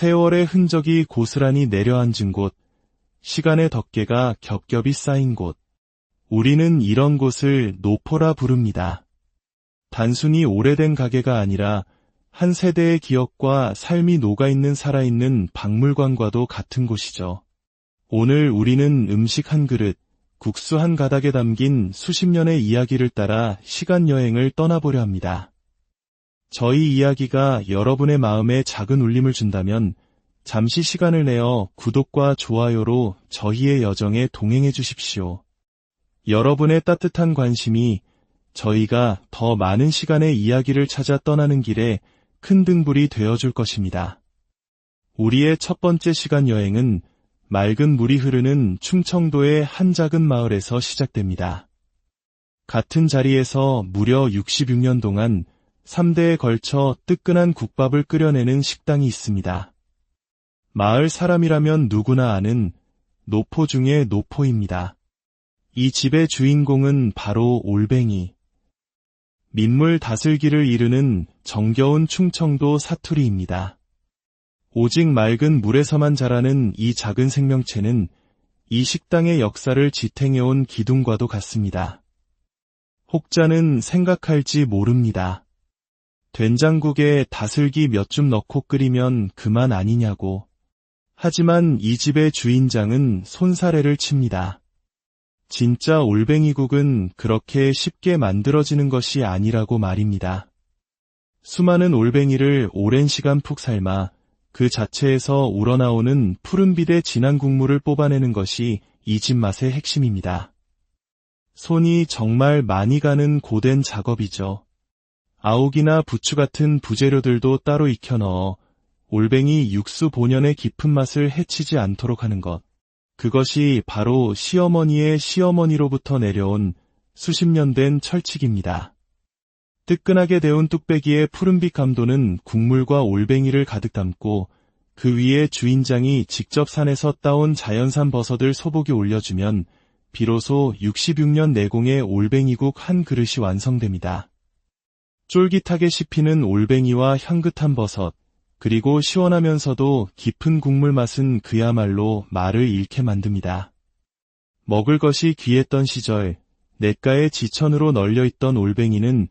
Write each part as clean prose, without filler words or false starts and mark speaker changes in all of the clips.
Speaker 1: 세월의 흔적이 고스란히 내려앉은 곳, 시간의 덮개가 겹겹이 쌓인 곳. 우리는 이런 곳을 노포라 부릅니다. 단순히 오래된 가게가 아니라 한 세대의 기억과 삶이 녹아있는 살아있는 박물관과도 같은 곳이죠. 오늘 우리는 음식 한 그릇, 국수 한 가닥에 담긴 수십 년의 이야기를 따라 시간 여행을 떠나보려 합니다. 저희 이야기가 여러분의 마음에 작은 울림을 준다면 잠시 시간을 내어 구독과 좋아요로 저희의 여정에 동행해 주십시오. 여러분의 따뜻한 관심이 저희가 더 많은 시간의 이야기를 찾아 떠나는 길에 큰 등불이 되어줄 것입니다. 우리의 첫 번째 시간 여행은 맑은 물이 흐르는 충청도의 한 작은 마을에서 시작됩니다. 같은 자리에서 무려 66년 동안 3대에 걸쳐 뜨끈한 국밥을 끓여내는 식당이 있습니다. 마을 사람이라면 누구나 아는 노포 중의 노포입니다. 이 집의 주인공은 바로 올뱅이. 민물 다슬기를 이루는 정겨운 충청도 사투리입니다. 오직 맑은 물에서만 자라는 이 작은 생명체는 이 식당의 역사를 지탱해온 기둥과도 같습니다. 혹자는 생각할지 모릅니다. 된장국에 다슬기 몇 줌 넣고 끓이면 그만 아니냐고. 하지만 이 집의 주인장은 손사래를 칩니다. 진짜 올뱅이국은 그렇게 쉽게 만들어지는 것이 아니라고 말입니다. 수많은 올뱅이를 오랜 시간 푹 삶아 그 자체에서 우러나오는 푸른빛의 진한 국물을 뽑아내는 것이 이 집 맛의 핵심입니다. 손이 정말 많이 가는 고된 작업이죠. 아욱이나 부추 같은 부재료들도 따로 익혀 넣어 올뱅이 육수 본연의 깊은 맛을 해치지 않도록 하는 것. 그것이 바로 시어머니의 시어머니로부터 내려온 수십 년 된 철칙입니다. 뜨끈하게 데운 뚝배기의 푸른빛 감도는 국물과 올뱅이를 가득 담고 그 위에 주인장이 직접 산에서 따온 자연산 버섯을 소복이 올려주면 비로소 66년 내공의 올뱅이국 한 그릇이 완성됩니다. 쫄깃하게 씹히는 올뱅이와 향긋한 버섯, 그리고 시원하면서도 깊은 국물 맛은 그야말로 말을 잃게 만듭니다. 먹을 것이 귀했던 시절, 냇가의 지천으로 널려있던 올뱅이는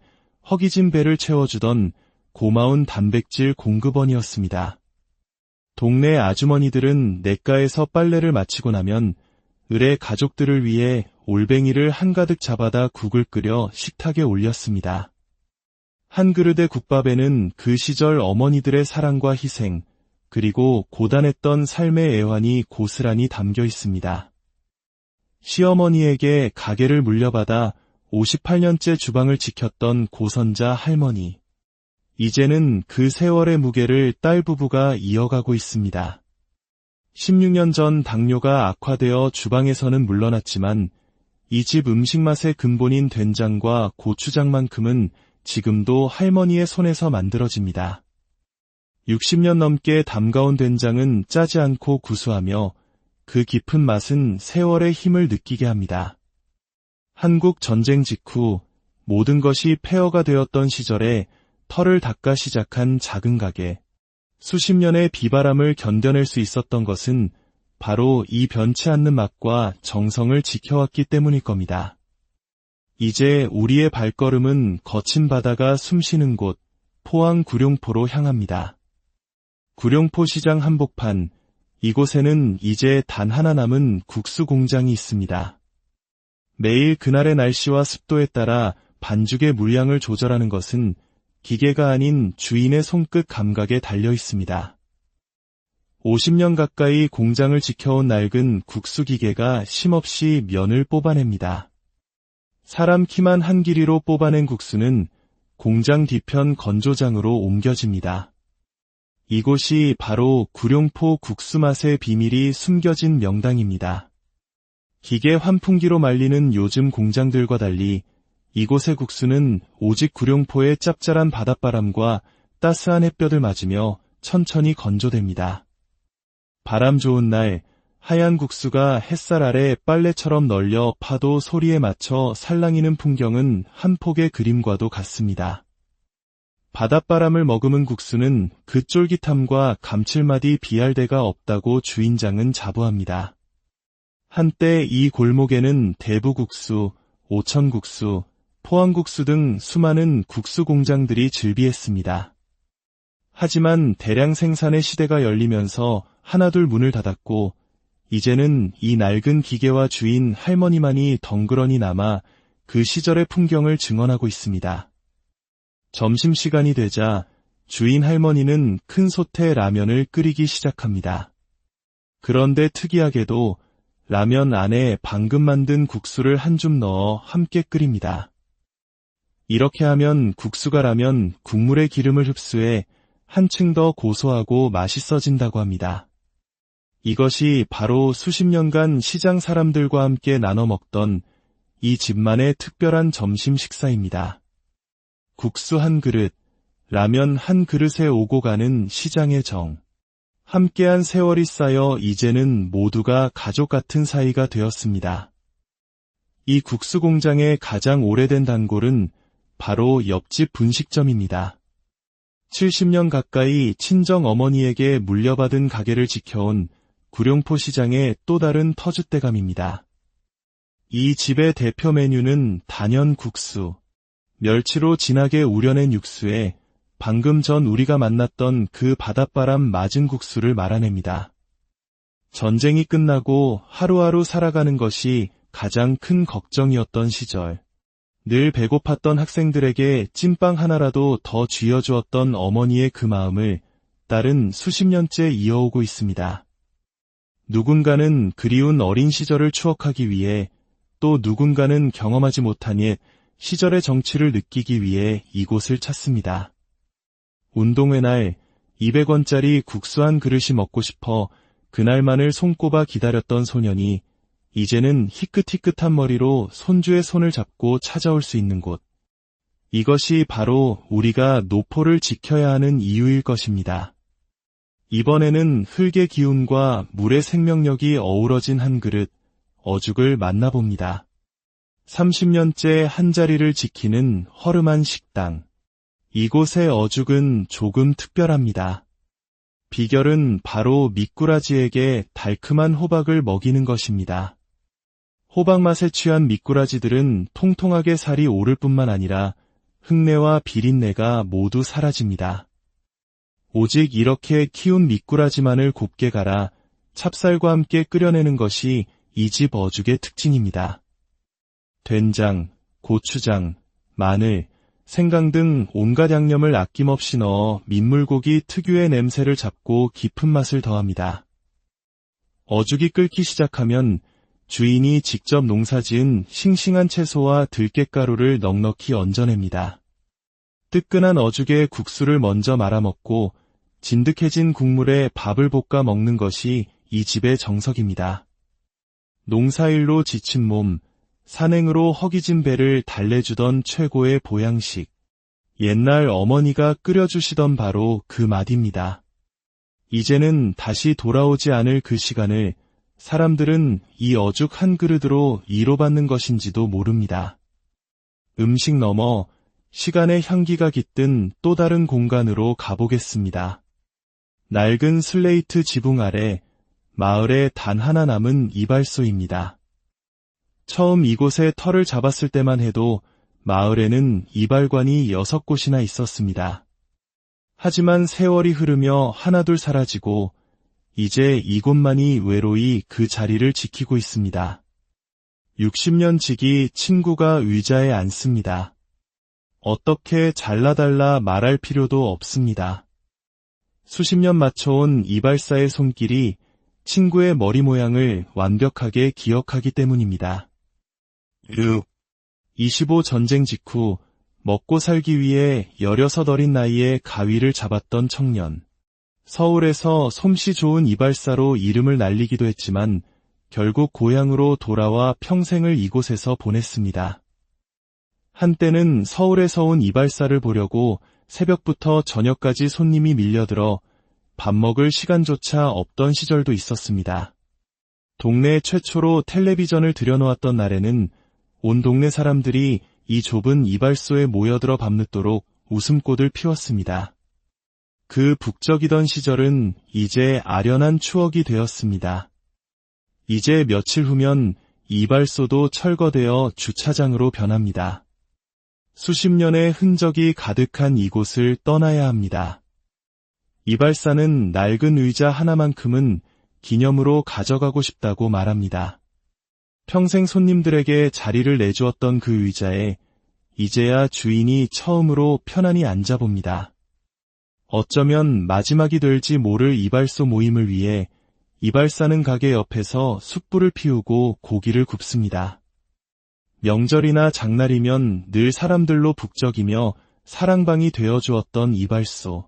Speaker 1: 허기진 배를 채워주던 고마운 단백질 공급원이었습니다. 동네 아주머니들은 냇가에서 빨래를 마치고 나면 을의 가족들을 위해 올뱅이를 한가득 잡아다 국을 끓여 식탁에 올렸습니다. 한 그릇의 국밥에는 그 시절 어머니들의 사랑과 희생, 그리고 고단했던 삶의 애환이 고스란히 담겨 있습니다. 시어머니에게 가게를 물려받아 58년째 주방을 지켰던 고선자 할머니. 이제는 그 세월의 무게를 딸 부부가 이어가고 있습니다. 16년 전 당뇨가 악화되어 주방에서는 물러났지만 이 집 음식 맛의 근본인 된장과 고추장만큼은 지금도 할머니의 손에서 만들어집니다. 60년 넘게 담가온 된장은 짜지 않고 구수하며 그 깊은 맛은 세월의 힘을 느끼게 합니다. 한국 전쟁 직후 모든 것이 폐허가 되었던 시절에 털을 닦아 시작한 작은 가게. 수십 년의 비바람을 견뎌낼 수 있었던 것은 바로 이 변치 않는 맛과 정성을 지켜왔기 때문일 겁니다. 이제 우리의 발걸음은 거친 바다가 숨쉬는 곳, 포항 구룡포로 향합니다. 구룡포 시장 한복판, 이곳에는 이제 단 하나 남은 국수 공장이 있습니다. 매일 그날의 날씨와 습도에 따라 반죽의 물량을 조절하는 것은 기계가 아닌 주인의 손끝 감각에 달려 있습니다. 50년 가까이 공장을 지켜온 낡은 국수 기계가 쉼없이 면을 뽑아냅니다. 사람 키만 한 길이로 뽑아낸 국수는 공장 뒤편 건조장으로 옮겨집니다. 이곳이 바로 구룡포 국수 맛의 비밀이 숨겨진 명당입니다. 기계 환풍기로 말리는 요즘 공장들과 달리 이곳의 국수는 오직 구룡포의 짭짤한 바닷바람과 따스한 햇볕을 맞으며 천천히 건조됩니다. 바람 좋은 날 하얀 국수가 햇살 아래 빨래처럼 널려 파도 소리에 맞춰 살랑이는 풍경은 한 폭의 그림과도 같습니다. 바닷바람을 머금은 국수는 그 쫄깃함과 감칠맛이 비할 데가 없다고 주인장은 자부합니다. 한때 이 골목에는 대부국수, 오천국수, 포항국수 등 수많은 국수 공장들이 즐비했습니다. 하지만 대량 생산의 시대가 열리면서 하나둘 문을 닫았고 이제는 이 낡은 기계와 주인 할머니만이 덩그러니 남아 그 시절의 풍경을 증언하고 있습니다. 점심시간이 되자 주인 할머니는 큰 솥에 라면을 끓이기 시작합니다. 그런데 특이하게도 라면 안에 방금 만든 국수를 한 줌 넣어 함께 끓입니다. 이렇게 하면 국수가 라면 국물의 기름을 흡수해 한층 더 고소하고 맛있어진다고 합니다. 이것이 바로 수십 년간 시장 사람들과 함께 나눠 먹던 이 집만의 특별한 점심 식사입니다. 국수 한 그릇, 라면 한 그릇에 오고 가는 시장의 정. 함께한 세월이 쌓여 이제는 모두가 가족 같은 사이가 되었습니다. 이 국수 공장의 가장 오래된 단골은 바로 옆집 분식점입니다. 70년 가까이 친정 어머니에게 물려받은 가게를 지켜온 구룡포 시장의 또 다른 터줏대감입니다. 이 집의 대표 메뉴는 단연 국수, 멸치로 진하게 우려낸 육수에 방금 전 우리가 만났던 그 바닷바람 맞은 국수를 말아냅니다. 전쟁이 끝나고 하루하루 살아가는 것이 가장 큰 걱정이었던 시절. 늘 배고팠던 학생들에게 찐빵 하나라도 더 쥐어주었던 어머니의 그 마음을 딸은 수십 년째 이어오고 있습니다. 누군가는 그리운 어린 시절을 추억하기 위해 또 누군가는 경험하지 못한 옛 시절의 정취를 느끼기 위해 이곳을 찾습니다. 운동회 날 200원짜리 국수 한 그릇이 먹고 싶어 그날만을 손꼽아 기다렸던 소년이 이제는 희끗희끗한 머리로 손주의 손을 잡고 찾아올 수 있는 곳. 이것이 바로 우리가 노포를 지켜야 하는 이유일 것입니다. 이번에는 흙의 기운과 물의 생명력이 어우러진 한 그릇, 어죽을 만나봅니다. 30년째 한자리를 지키는 허름한 식당. 이곳의 어죽은 조금 특별합니다. 비결은 바로 미꾸라지에게 달큼한 호박을 먹이는 것입니다. 호박 맛에 취한 미꾸라지들은 통통하게 살이 오를 뿐만 아니라 흙내와 비린내가 모두 사라집니다. 오직 이렇게 키운 미꾸라지만을 곱게 갈아 찹쌀과 함께 끓여내는 것이 이 집 어죽의 특징입니다. 된장, 고추장, 마늘, 생강 등 온갖 양념을 아낌없이 넣어 민물고기 특유의 냄새를 잡고 깊은 맛을 더합니다. 어죽이 끓기 시작하면 주인이 직접 농사지은 싱싱한 채소와 들깨가루를 넉넉히 얹어냅니다. 뜨끈한 어죽에 국수를 먼저 말아먹고 진득해진 국물에 밥을 볶아 먹는 것이 이 집의 정석입니다. 농사일로 지친 몸, 산행으로 허기진 배를 달래주던 최고의 보양식. 옛날 어머니가 끓여주시던 바로 그 맛입니다. 이제는 다시 돌아오지 않을 그 시간을 사람들은 이 어죽 한 그릇으로 위로받는 것인지도 모릅니다. 음식 넘어 시간의 향기가 깃든 또 다른 공간으로 가보겠습니다. 낡은 슬레이트 지붕 아래 마을에 단 하나 남은 이발소입니다. 처음 이곳에 터를 잡았을 때만 해도 마을에는 이발관이 6곳이나 있었습니다. 하지만 세월이 흐르며 하나둘 사라지고 이제 이곳만이 외로이 그 자리를 지키고 있습니다. 60년 지기 친구가 의자에 앉습니다. 어떻게 잘라달라 말할 필요도 없습니다. 수십 년 맞춰온 이발사의 손길이 친구의 머리 모양을 완벽하게 기억하기 때문입니다. 25 전쟁 직후 먹고 살기 위해 16 어린 나이에 가위를 잡았던 청년. 서울에서 솜씨 좋은 이발사로 이름을 날리기도 했지만 결국 고향으로 돌아와 평생을 이곳에서 보냈습니다. 한때는 서울에서 온 이발사를 보려고 새벽부터 저녁까지 손님이 밀려들어 밥 먹을 시간조차 없던 시절도 있었습니다. 동네 최초로 텔레비전을 들여놓았던 날에는 온 동네 사람들이 이 좁은 이발소에 모여들어 밤늦도록 웃음꽃을 피웠습니다. 그 북적이던 시절은 이제 아련한 추억이 되었습니다. 이제 며칠 후면 이발소도 철거되어 주차장으로 변합니다. 수십 년의 흔적이 가득한 이곳을 떠나야 합니다. 이발사는 낡은 의자 하나만큼은 기념으로 가져가고 싶다고 말합니다. 평생 손님들에게 자리를 내주었던 그 의자에 이제야 주인이 처음으로 편안히 앉아봅니다. 어쩌면 마지막이 될지 모를 이발소 모임을 위해 이발사는 가게 옆에서 숯불을 피우고 고기를 굽습니다. 명절이나 장날이면 늘 사람들로 북적이며 사랑방이 되어주었던 이발소.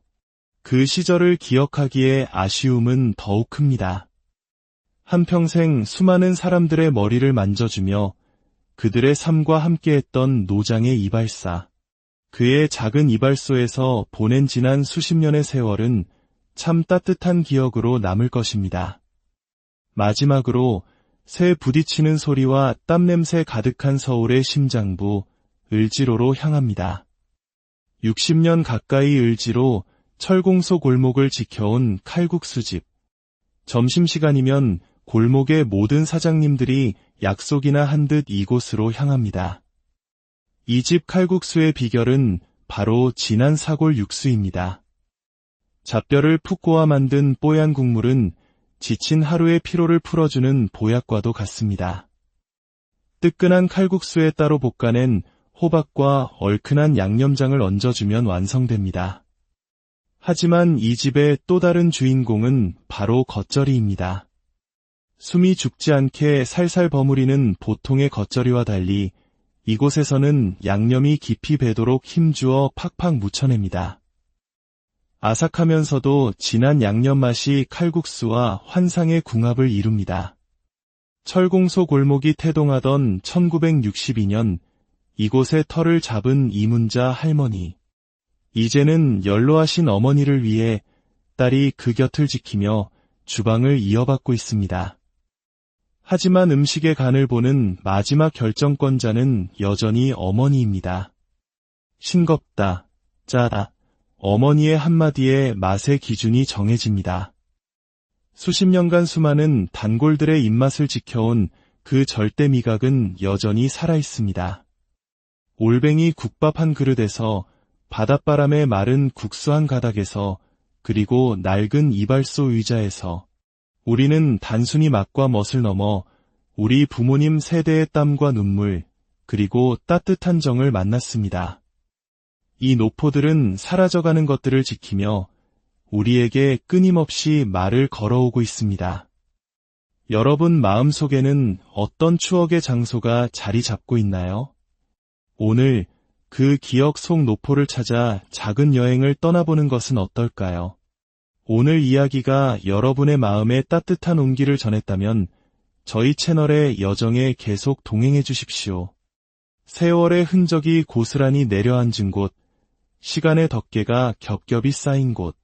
Speaker 1: 그 시절을 기억하기에 아쉬움은 더욱 큽니다. 한평생 수많은 사람들의 머리를 만져주며 그들의 삶과 함께했던 노장의 이발사. 그의 작은 이발소에서 보낸 지난 수십 년의 세월은 참 따뜻한 기억으로 남을 것입니다. 마지막으로 새 부딪히는 소리와 땀냄새 가득한 서울의 심장부, 을지로로 향합니다. 60년 가까이 을지로 철공소 골목을 지켜온 칼국수집. 점심시간이면 골목의 모든 사장님들이 약속이나 한 듯 이곳으로 향합니다. 이 집 칼국수의 비결은 바로 진한 사골 육수입니다. 잣뼈를 푹 고아 만든 뽀얀 국물은 지친 하루의 피로를 풀어주는 보약과도 같습니다. 뜨끈한 칼국수에 따로 볶아낸 호박과 얼큰한 양념장을 얹어주면 완성됩니다. 하지만 이 집의 또 다른 주인공은 바로 겉절이입니다. 숨이 죽지 않게 살살 버무리는 보통의 겉절이와 달리 이곳에서는 양념이 깊이 배도록 힘주어 팍팍 묻혀냅니다. 아삭하면서도 진한 양념 맛이 칼국수와 환상의 궁합을 이룹니다. 철공소 골목이 태동하던 1962년 이곳의 터를 잡은 이문자 할머니. 이제는 연로하신 어머니를 위해 딸이 그 곁을 지키며 주방을 이어받고 있습니다. 하지만 음식의 간을 보는 마지막 결정권자는 여전히 어머니입니다. 싱겁다, 짜다. 어머니의 한마디에 맛의 기준이 정해집니다. 수십 년간 수많은 단골들의 입맛을 지켜온 그 절대 미각은 여전히 살아있습니다. 올뱅이 국밥 한 그릇에서 바닷바람에 마른 국수 한 가닥에서 그리고 낡은 이발소 의자에서 우리는 단순히 맛과 멋을 넘어 우리 부모님 세대의 땀과 눈물 그리고 따뜻한 정을 만났습니다. 이 노포들은 사라져가는 것들을 지키며 우리에게 끊임없이 말을 걸어오고 있습니다. 여러분 마음속에는 어떤 추억의 장소가 자리 잡고 있나요? 오늘 그 기억 속 노포를 찾아 작은 여행을 떠나보는 것은 어떨까요? 오늘 이야기가 여러분의 마음에 따뜻한 온기를 전했다면 저희 채널의 여정에 계속 동행해 주십시오. 세월의 흔적이 고스란히 내려앉은 곳, 시간의 덮개가 겹겹이 쌓인 곳.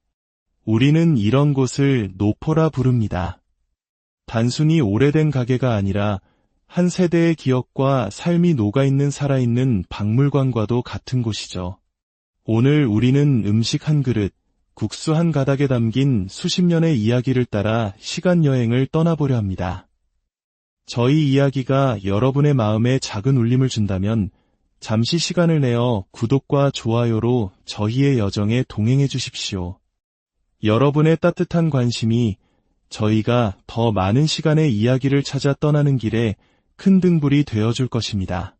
Speaker 1: 우리는 이런 곳을 노포라 부릅니다. 단순히 오래된 가게가 아니라 한 세대의 기억과 삶이 녹아있는 살아있는 박물관과도 같은 곳이죠. 오늘 우리는 음식 한 그릇, 국수 한 가닥에 담긴 수십 년의 이야기를 따라 시간 여행을 떠나보려 합니다. 저희 이야기가 여러분의 마음에 작은 울림을 준다면 잠시 시간을 내어 구독과 좋아요로 저희의 여정에 동행해 주십시오. 여러분의 따뜻한 관심이 저희가 더 많은 시간의 이야기를 찾아 떠나는 길에 큰 등불이 되어줄 것입니다.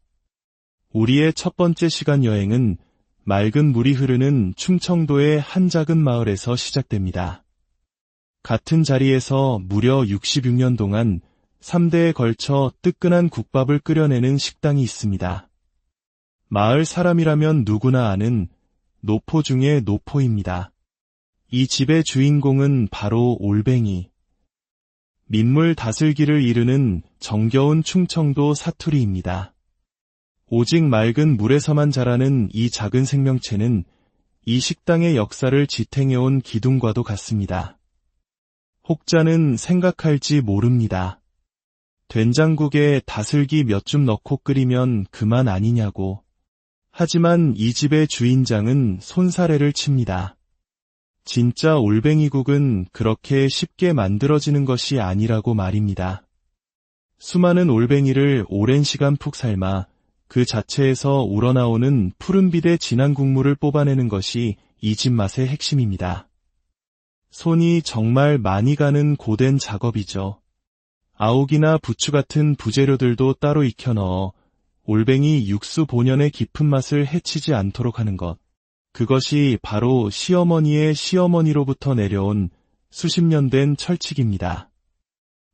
Speaker 1: 우리의 첫 번째 시간 여행은 맑은 물이 흐르는 충청도의 한 작은 마을에서 시작됩니다. 같은 자리에서 무려 66년 동안 3대에 걸쳐 뜨끈한 국밥을 끓여내는 식당이 있습니다. 마을 사람이라면 누구나 아는 노포 중의 노포입니다. 이 집의 주인공은 바로 올뱅이. 민물 다슬기를 이르는 정겨운 충청도 사투리입니다. 오직 맑은 물에서만 자라는 이 작은 생명체는 이 식당의 역사를 지탱해온 기둥과도 같습니다. 혹자는 생각할지 모릅니다. 된장국에 다슬기 몇 줌 넣고 끓이면 그만 아니냐고. 하지만 이 집의 주인장은 손사래를 칩니다. 진짜 올뱅이국은 그렇게 쉽게 만들어지는 것이 아니라고 말입니다. 수많은 올뱅이를 오랜 시간 푹 삶아 그 자체에서 우러나오는 푸른빛의 진한 국물을 뽑아내는 것이 이 집 맛의 핵심입니다. 손이 정말 많이 가는 고된 작업이죠. 아욱이나 부추 같은 부재료들도 따로 익혀 넣어 올뱅이 육수 본연의 깊은 맛을 해치지 않도록 하는 것. 그것이 바로 시어머니의 시어머니로부터 내려온 수십 년 된 철칙입니다.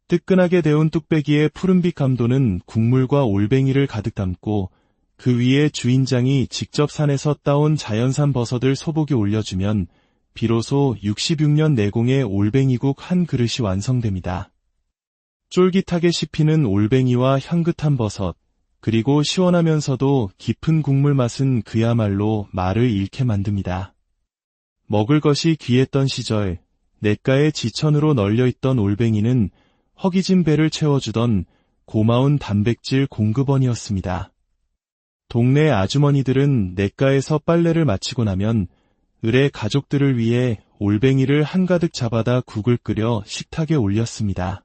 Speaker 1: 뜨끈하게 데운 뚝배기의 푸른빛 감도는 국물과 올뱅이를 가득 담고 그 위에 주인장이 직접 산에서 따온 자연산 버섯을 소복이 올려주면 비로소 66년 내공의 올뱅이국 한 그릇이 완성됩니다. 쫄깃하게 씹히는 올뱅이와 향긋한 버섯, 그리고 시원하면서도 깊은 국물 맛은 그야말로 말을 잃게 만듭니다. 먹을 것이 귀했던 시절, 냇가의 지천으로 널려있던 올뱅이는 허기진 배를 채워주던 고마운 단백질 공급원이었습니다. 동네 아주머니들은 냇가에서 빨래를 마치고 나면 을의 가족들을 위해 올뱅이를 한가득 잡아다 국을 끓여 식탁에 올렸습니다.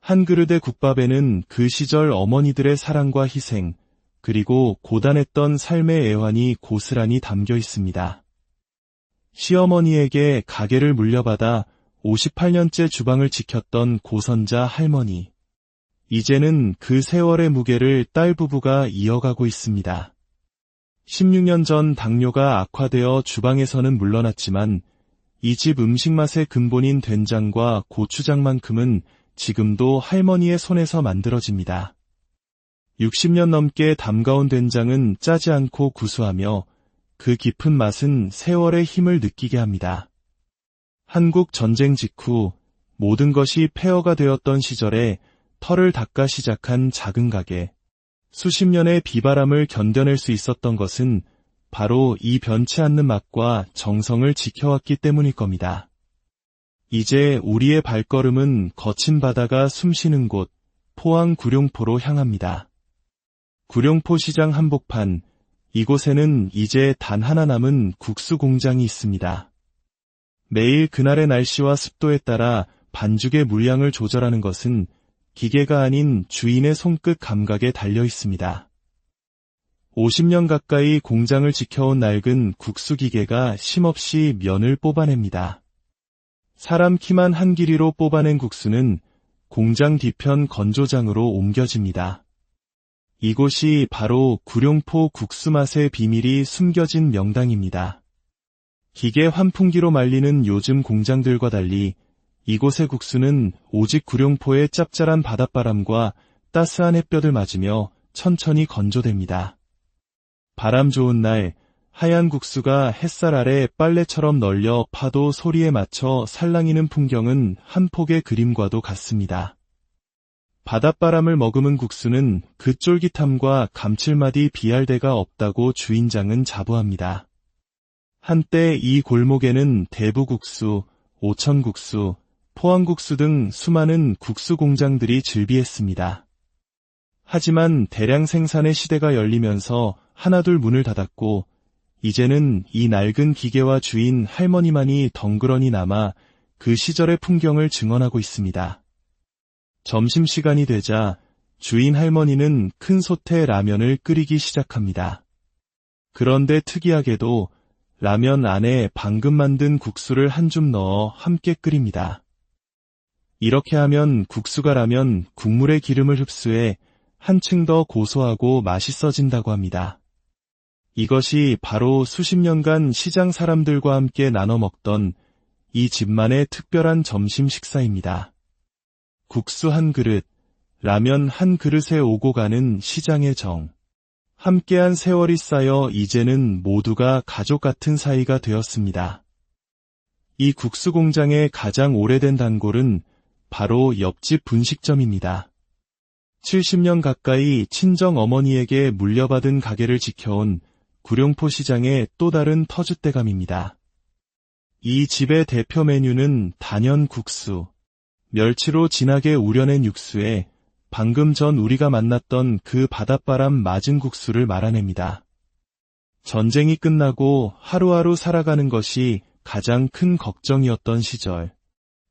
Speaker 1: 한 그릇의 국밥에는 그 시절 어머니들의 사랑과 희생, 그리고 고단했던 삶의 애환이 고스란히 담겨 있습니다. 시어머니에게 가게를 물려받아 58년째 주방을 지켰던 고선자 할머니. 이제는 그 세월의 무게를 딸 부부가 이어가고 있습니다. 16년 전 당뇨가 악화되어 주방에서는 물러났지만 이 집 음식 맛의 근본인 된장과 고추장만큼은 지금도 할머니의 손에서 만들어집니다. 60년 넘게 담가온 된장은 짜지 않고 구수하며 그 깊은 맛은 세월의 힘을 느끼게 합니다. 한국 전쟁 직후 모든 것이 폐허가 되었던 시절에 터를 닦아 시작한 작은 가게. 수십 년의 비바람을 견뎌낼 수 있었던 것은 바로 이 변치 않는 맛과 정성을 지켜왔기 때문일 겁니다. 이제 우리의 발걸음은 거친 바다가 숨쉬는 곳, 포항 구룡포로 향합니다. 구룡포 시장 한복판, 이곳에는 이제 단 하나 남은 국수 공장이 있습니다. 매일 그날의 날씨와 습도에 따라 반죽의 물량을 조절하는 것은 기계가 아닌 주인의 손끝 감각에 달려 있습니다. 50년 가까이 공장을 지켜온 낡은 국수 기계가 쉼없이 면을 뽑아냅니다. 사람 키만 한 길이로 뽑아낸 국수는 공장 뒤편 건조장으로 옮겨집니다. 이곳이 바로 구룡포 국수 맛의 비밀이 숨겨진 명당입니다. 기계 환풍기로 말리는 요즘 공장들과 달리 이곳의 국수는 오직 구룡포의 짭짤한 바닷바람과 따스한 햇볕을 맞으며 천천히 건조됩니다. 바람 좋은 날 하얀 국수가 햇살 아래 빨래처럼 널려 파도 소리에 맞춰 살랑이는 풍경은 한 폭의 그림과도 같습니다. 바닷바람을 머금은 국수는 그 쫄깃함과 감칠맛이 비할 데가 없다고 주인장은 자부합니다. 한때 이 골목에는 대부국수, 오천국수, 포항국수 등 수많은 국수 공장들이 즐비했습니다. 하지만 대량 생산의 시대가 열리면서 하나둘 문을 닫았고 이제는 이 낡은 기계와 주인 할머니만이 덩그러니 남아 그 시절의 풍경을 증언하고 있습니다. 점심시간이 되자 주인 할머니는 큰 솥에 라면을 끓이기 시작합니다. 그런데 특이하게도 라면 안에 방금 만든 국수를 한 줌 넣어 함께 끓입니다. 이렇게 하면 국수가 라면 국물의 기름을 흡수해 한층 더 고소하고 맛있어진다고 합니다. 이것이 바로 수십 년간 시장 사람들과 함께 나눠 먹던 이 집만의 특별한 점심 식사입니다. 국수 한 그릇, 라면 한 그릇에 오고 가는 시장의 정. 함께한 세월이 쌓여 이제는 모두가 가족 같은 사이가 되었습니다. 이 국수 공장의 가장 오래된 단골은 바로 옆집 분식점입니다. 70년 가까이 친정 어머니에게 물려받은 가게를 지켜온 구룡포 시장의 또 다른 터줏대감입니다. 이 집의 대표 메뉴는 단연국수, 멸치로 진하게 우려낸 육수에 방금 전 우리가 만났던 그 바닷바람 맞은 국수를 말아냅니다. 전쟁이 끝나고 하루하루 살아가는 것이 가장 큰 걱정이었던 시절.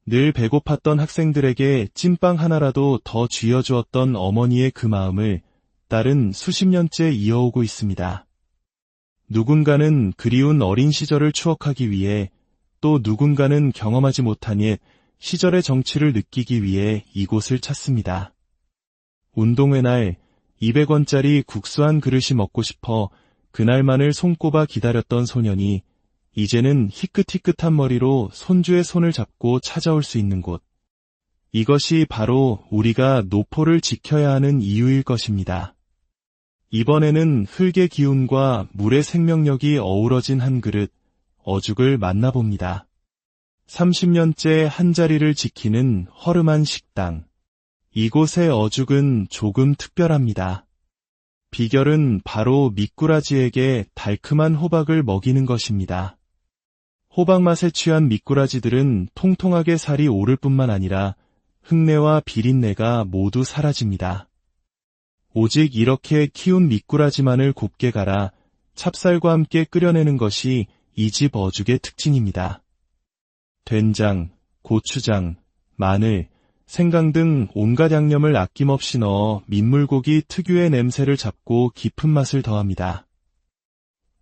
Speaker 1: 늘 배고팠던 학생들에게 찐빵 하나라도 더 쥐어주었던 어머니의 그 마음을 딸은 수십 년째 이어오고 있습니다. 누군가는 그리운 어린 시절을 추억하기 위해, 또 누군가는 경험하지 못한 옛 시절의 정취를 느끼기 위해 이곳을 찾습니다. 운동회 날 200원짜리 국수 한 그릇이 먹고 싶어 그날만을 손꼽아 기다렸던 소년이 이제는 희끗희끗한 머리로 손주의 손을 잡고 찾아올 수 있는 곳. 이것이 바로 우리가 노포를 지켜야 하는 이유일 것입니다. 이번에는 흙의 기운과 물의 생명력이 어우러진 한 그릇, 어죽을 만나봅니다. 30년째 한자리를 지키는 허름한 식당. 이곳의 어죽은 조금 특별합니다. 비결은 바로 미꾸라지에게 달큼한 호박을 먹이는 것입니다. 호박 맛에 취한 미꾸라지들은 통통하게 살이 오를 뿐만 아니라 흙내와 비린내가 모두 사라집니다. 오직 이렇게 키운 미꾸라지만을 곱게 갈아 찹쌀과 함께 끓여내는 것이 이 집 어죽의 특징입니다. 된장, 고추장, 마늘, 생강 등 온갖 양념을 아낌없이 넣어 민물고기 특유의 냄새를 잡고 깊은 맛을 더합니다.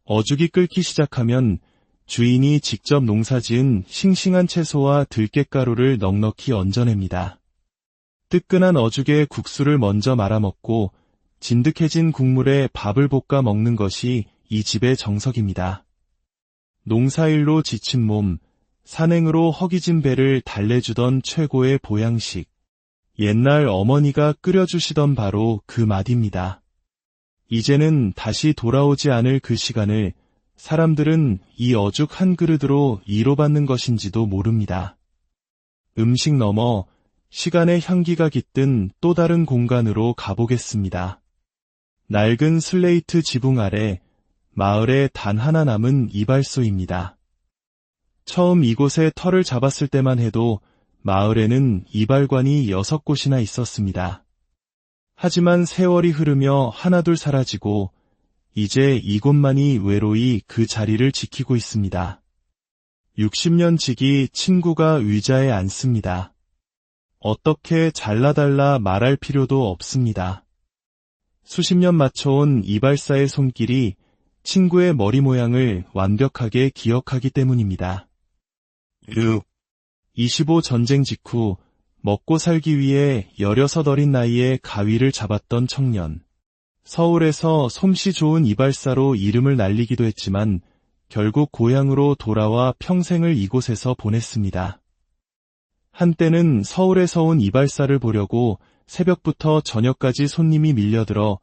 Speaker 1: 어죽이 끓기 시작하면 주인이 직접 농사지은 싱싱한 채소와 들깨가루를 넉넉히 얹어냅니다. 뜨끈한 어죽에 국수를 먼저 말아먹고 진득해진 국물에 밥을 볶아 먹는 것이 이 집의 정석입니다. 농사일로 지친 몸, 산행으로 허기진 배를 달래주던 최고의 보양식. 옛날 어머니가 끓여주시던 바로 그 맛입니다. 이제는 다시 돌아오지 않을 그 시간을 사람들은 이 어죽 한 그릇으로 위로받는 것인지도 모릅니다. 음식 넘어 시간의 향기가 깃든 또 다른 공간으로 가보겠습니다. 낡은 슬레이트 지붕 아래 마을에 단 하나 남은 이발소입니다. 처음 이곳에 터를 잡았을 때만 해도 마을에는 이발관이 6곳이나 있었습니다. 하지만 세월이 흐르며 하나둘 사라지고 이제 이곳만이 외로이 그 자리를 지키고 있습니다. 60년 지기 친구가 의자에 앉습니다. 어떻게 잘라달라 말할 필요도 없습니다. 수십 년 맞춰온 이발사의 손길이 친구의 머리 모양을 완벽하게 기억하기 때문입니다. 25 전쟁 직후 먹고 살기 위해 16 어린 나이에 가위를 잡았던 청년. 서울에서 솜씨 좋은 이발사로 이름을 날리기도 했지만 결국 고향으로 돌아와 평생을 이곳에서 보냈습니다. 한때는 서울에서 온 이발사를 보려고 새벽부터 저녁까지 손님이 밀려들어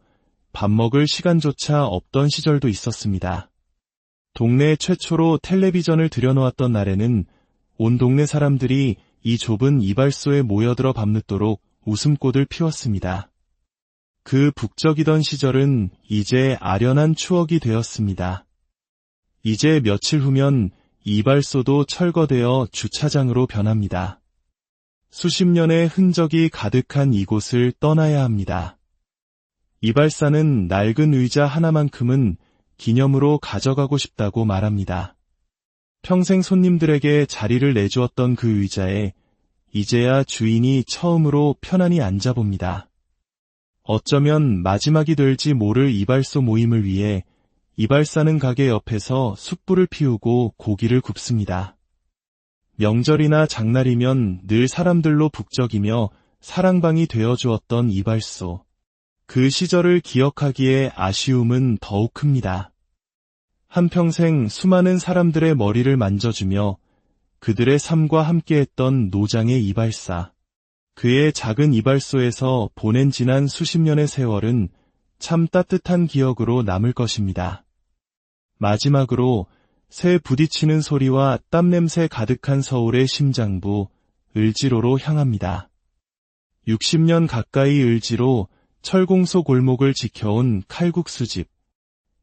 Speaker 1: 밥 먹을 시간조차 없던 시절도 있었습니다. 동네 최초로 텔레비전을 들여놓았던 날에는 온 동네 사람들이 이 좁은 이발소에 모여들어 밤늦도록 웃음꽃을 피웠습니다. 그 북적이던 시절은 이제 아련한 추억이 되었습니다. 이제 며칠 후면 이발소도 철거되어 주차장으로 변합니다. 수십 년의 흔적이 가득한 이곳을 떠나야 합니다. 이발사는 낡은 의자 하나만큼은 기념으로 가져가고 싶다고 말합니다. 평생 손님들에게 자리를 내주었던 그 의자에 이제야 주인이 처음으로 편안히 앉아봅니다. 어쩌면 마지막이 될지 모를 이발소 모임을 위해 이발사는 가게 옆에서 숯불을 피우고 고기를 굽습니다. 명절이나 장날이면 늘 사람들로 북적이며 사랑방이 되어주었던 이발소. 그 시절을 기억하기에 아쉬움은 더욱 큽니다. 한평생 수많은 사람들의 머리를 만져주며 그들의 삶과 함께했던 노장의 이발사. 그의 작은 이발소에서 보낸 지난 수십 년의 세월은 참 따뜻한 기억으로 남을 것입니다. 마지막으로 새 부딪히는 소리와 땀냄새 가득한 서울의 심장부, 을지로로 향합니다. 60년 가까이 을지로 철공소 골목을 지켜온 칼국수집.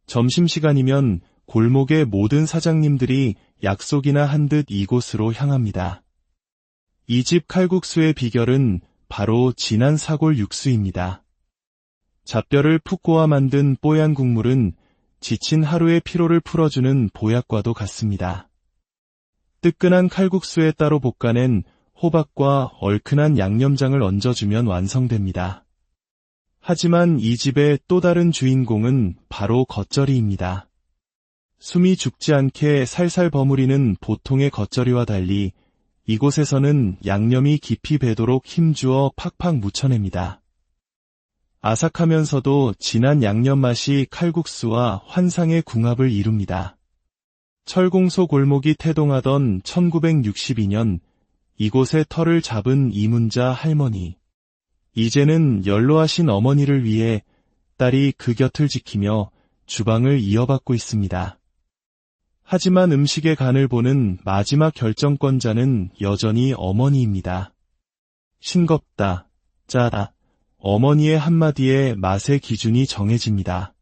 Speaker 1: 점심시간이면 골목의 모든 사장님들이 약속이나 한 듯 이곳으로 향합니다. 이 집 칼국수의 비결은 바로 진한 사골 육수입니다. 잣뼈를 푹 고아 만든 뽀얀 국물은 지친 하루의 피로를 풀어주는 보약과도 같습니다. 뜨끈한 칼국수에 따로 볶아낸 호박과 얼큰한 양념장을 얹어주면 완성됩니다. 하지만 이 집의 또 다른 주인공은 바로 겉절이입니다. 숨이 죽지 않게 살살 버무리는 보통의 겉절이와 달리 이곳에서는 양념이 깊이 배도록 힘주어 팍팍 묻혀냅니다. 아삭하면서도 진한 양념 맛이 칼국수와 환상의 궁합을 이룹니다. 철공소 골목이 태동하던 1962년 이곳의 터를 잡은 이문자 할머니. 이제는 연로하신 어머니를 위해 딸이 그 곁을 지키며 주방을 이어받고 있습니다. 하지만 음식의 간을 보는 마지막 결정권자는 여전히 어머니입니다. 싱겁다, 짜다. 어머니의 한마디에 맛의 기준이 정해집니다.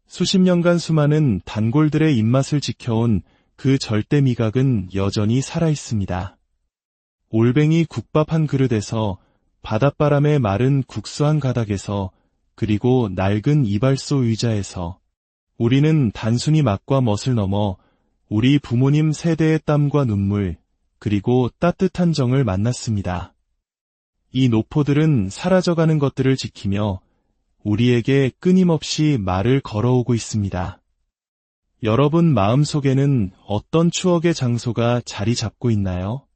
Speaker 1: 수십 년간 수많은 단골들의 입맛을 지켜온 그 절대 미각은 여전히 살아있습니다. 올뱅이 국밥 한 그릇에서, 바닷바람에 마른 국수 한 가닥에서, 그리고 낡은 이발소 의자에서 우리는 단순히 맛과 멋을 넘어 우리 부모님 세대의 땀과 눈물, 그리고 따뜻한 정을 만났습니다. 이 노포들은 사라져가는 것들을 지키며 우리에게 끊임없이 말을 걸어오고 있습니다. 여러분 마음속에는 어떤 추억의 장소가 자리 잡고 있나요?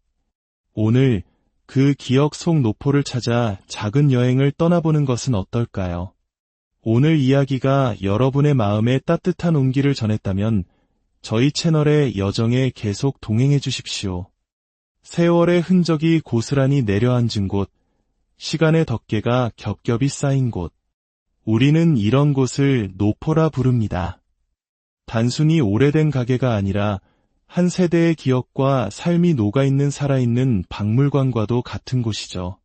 Speaker 1: 오늘 그 기억 속 노포를 찾아 작은 여행을 떠나보는 것은 어떨까요? 오늘 이야기가 여러분의 마음에 따뜻한 온기를 전했다면 저희 채널의 여정에 계속 동행해 주십시오. 세월의 흔적이 고스란히 내려앉은 곳, 시간의 덮개가 겹겹이 쌓인 곳. 우리는 이런 곳을 노포라 부릅니다. 단순히 오래된 가게가 아니라 한 세대의 기억과 삶이 녹아있는 살아있는 박물관과도 같은 곳이죠.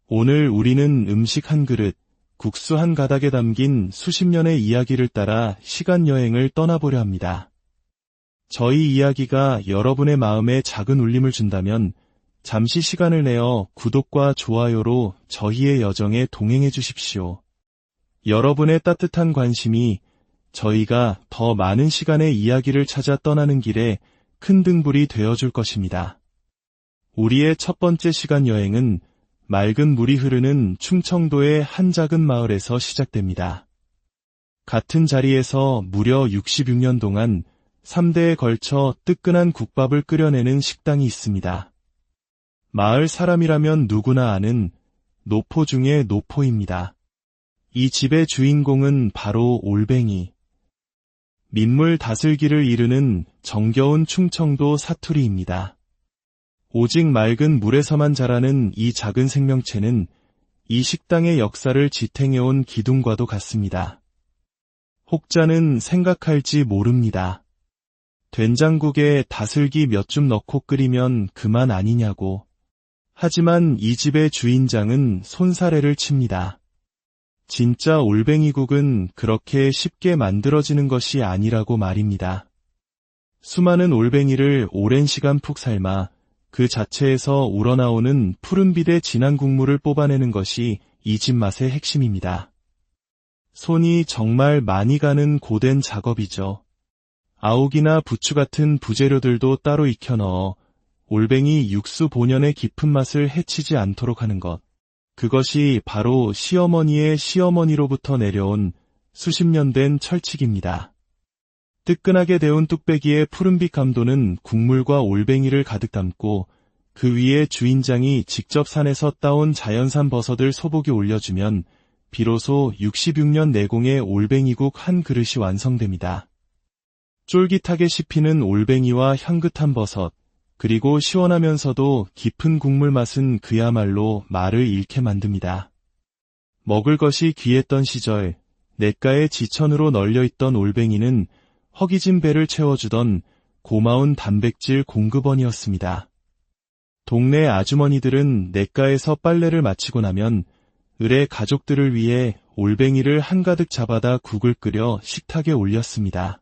Speaker 1: 오늘 우리는 음식 한 그릇, 국수 한 가닥에 담긴 수십 년의 이야기를 따라 시간 여행을 떠나보려 합니다. 저희 이야기가 여러분의 마음에 작은 울림을 준다면 잠시 시간을 내어 구독과 좋아요로 저희의 여정에 동행해 주십시오. 여러분의 따뜻한 관심이 저희가 더 많은 시간의 이야기를 찾아 떠나는 길에 큰 등불이 되어줄 것입니다. 우리의 첫 번째 시간 여행은 맑은 물이 흐르는 충청도의 한 작은 마을에서 시작됩니다. 같은 자리에서 무려 66년 동안 3대에 걸쳐 뜨끈한 국밥을 끓여내는 식당이 있습니다. 마을 사람이라면 누구나 아는 노포 중의 노포입니다. 이 집의 주인공은 바로 올뱅이. 민물 다슬기를 이르는 정겨운 충청도 사투리입니다. 오직 맑은 물에서만 자라는 이 작은 생명체는 이 식당의 역사를 지탱해온 기둥과도 같습니다. 혹자는 생각할지 모릅니다. 된장국에 다슬기 몇 줌 넣고 끓이면 그만 아니냐고. 하지만 이 집의 주인장은 손사래를 칩니다. 진짜 올뱅이국은 그렇게 쉽게 만들어지는 것이 아니라고 말입니다. 수많은 올뱅이를 오랜 시간 푹 삶아 그 자체에서 우러나오는 푸른빛의 진한 국물을 뽑아내는 것이 이 집 맛의 핵심입니다. 손이 정말 많이 가는 고된 작업이죠. 아욱이나 부추 같은 부재료들도 따로 익혀 넣어 올뱅이 육수 본연의 깊은 맛을 해치지 않도록 하는 것. 그것이 바로 시어머니의 시어머니로부터 내려온 수십 년 된 철칙입니다. 뜨끈하게 데운 뚝배기의 푸른빛 감도는 국물과 올뱅이를 가득 담고 그 위에 주인장이 직접 산에서 따온 자연산 버섯을 소복이 올려주면 비로소 66년 내공의 올뱅이국 한 그릇이 완성됩니다. 쫄깃하게 씹히는 올뱅이와 향긋한 버섯, 그리고 시원하면서도 깊은 국물 맛은 그야말로 말을 잃게 만듭니다. 먹을 것이 귀했던 시절, 냇가의 지천으로 널려있던 올뱅이는 허기진 배를 채워주던 고마운 단백질 공급원이었습니다. 동네 아주머니들은 냇가에서 빨래를 마치고 나면 을의 가족들을 위해 올뱅이를 한가득 잡아다 국을 끓여 식탁에 올렸습니다.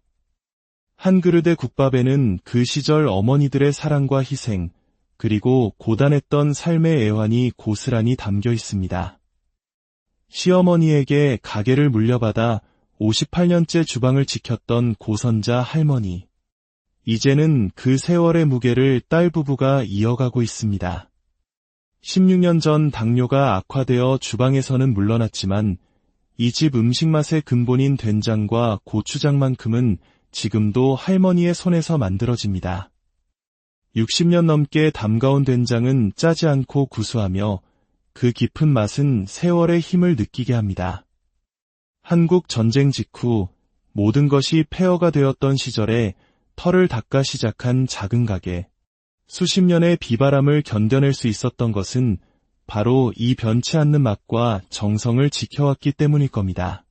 Speaker 1: 한 그릇의 국밥에는 그 시절 어머니들의 사랑과 희생, 그리고 고단했던 삶의 애환이 고스란히 담겨 있습니다. 시어머니에게 가게를 물려받아 58년째 주방을 지켰던 고선자 할머니. 이제는 그 세월의 무게를 딸 부부가 이어가고 있습니다. 16년 전 당뇨가 악화되어 주방에서는 물러났지만 이 집 음식 맛의 근본인 된장과 고추장만큼은 지금도 할머니의 손에서 만들어집니다. 60년 넘게 담가온 된장은 짜지 않고 구수하며 그 깊은 맛은 세월의 힘을 느끼게 합니다. 한국 전쟁 직후 모든 것이 폐허가 되었던 시절에 털을 닦아 시작한 작은 가게. 수십 년의 비바람을 견뎌낼 수 있었던 것은 바로 이 변치 않는 맛과 정성을 지켜왔기 때문일 겁니다.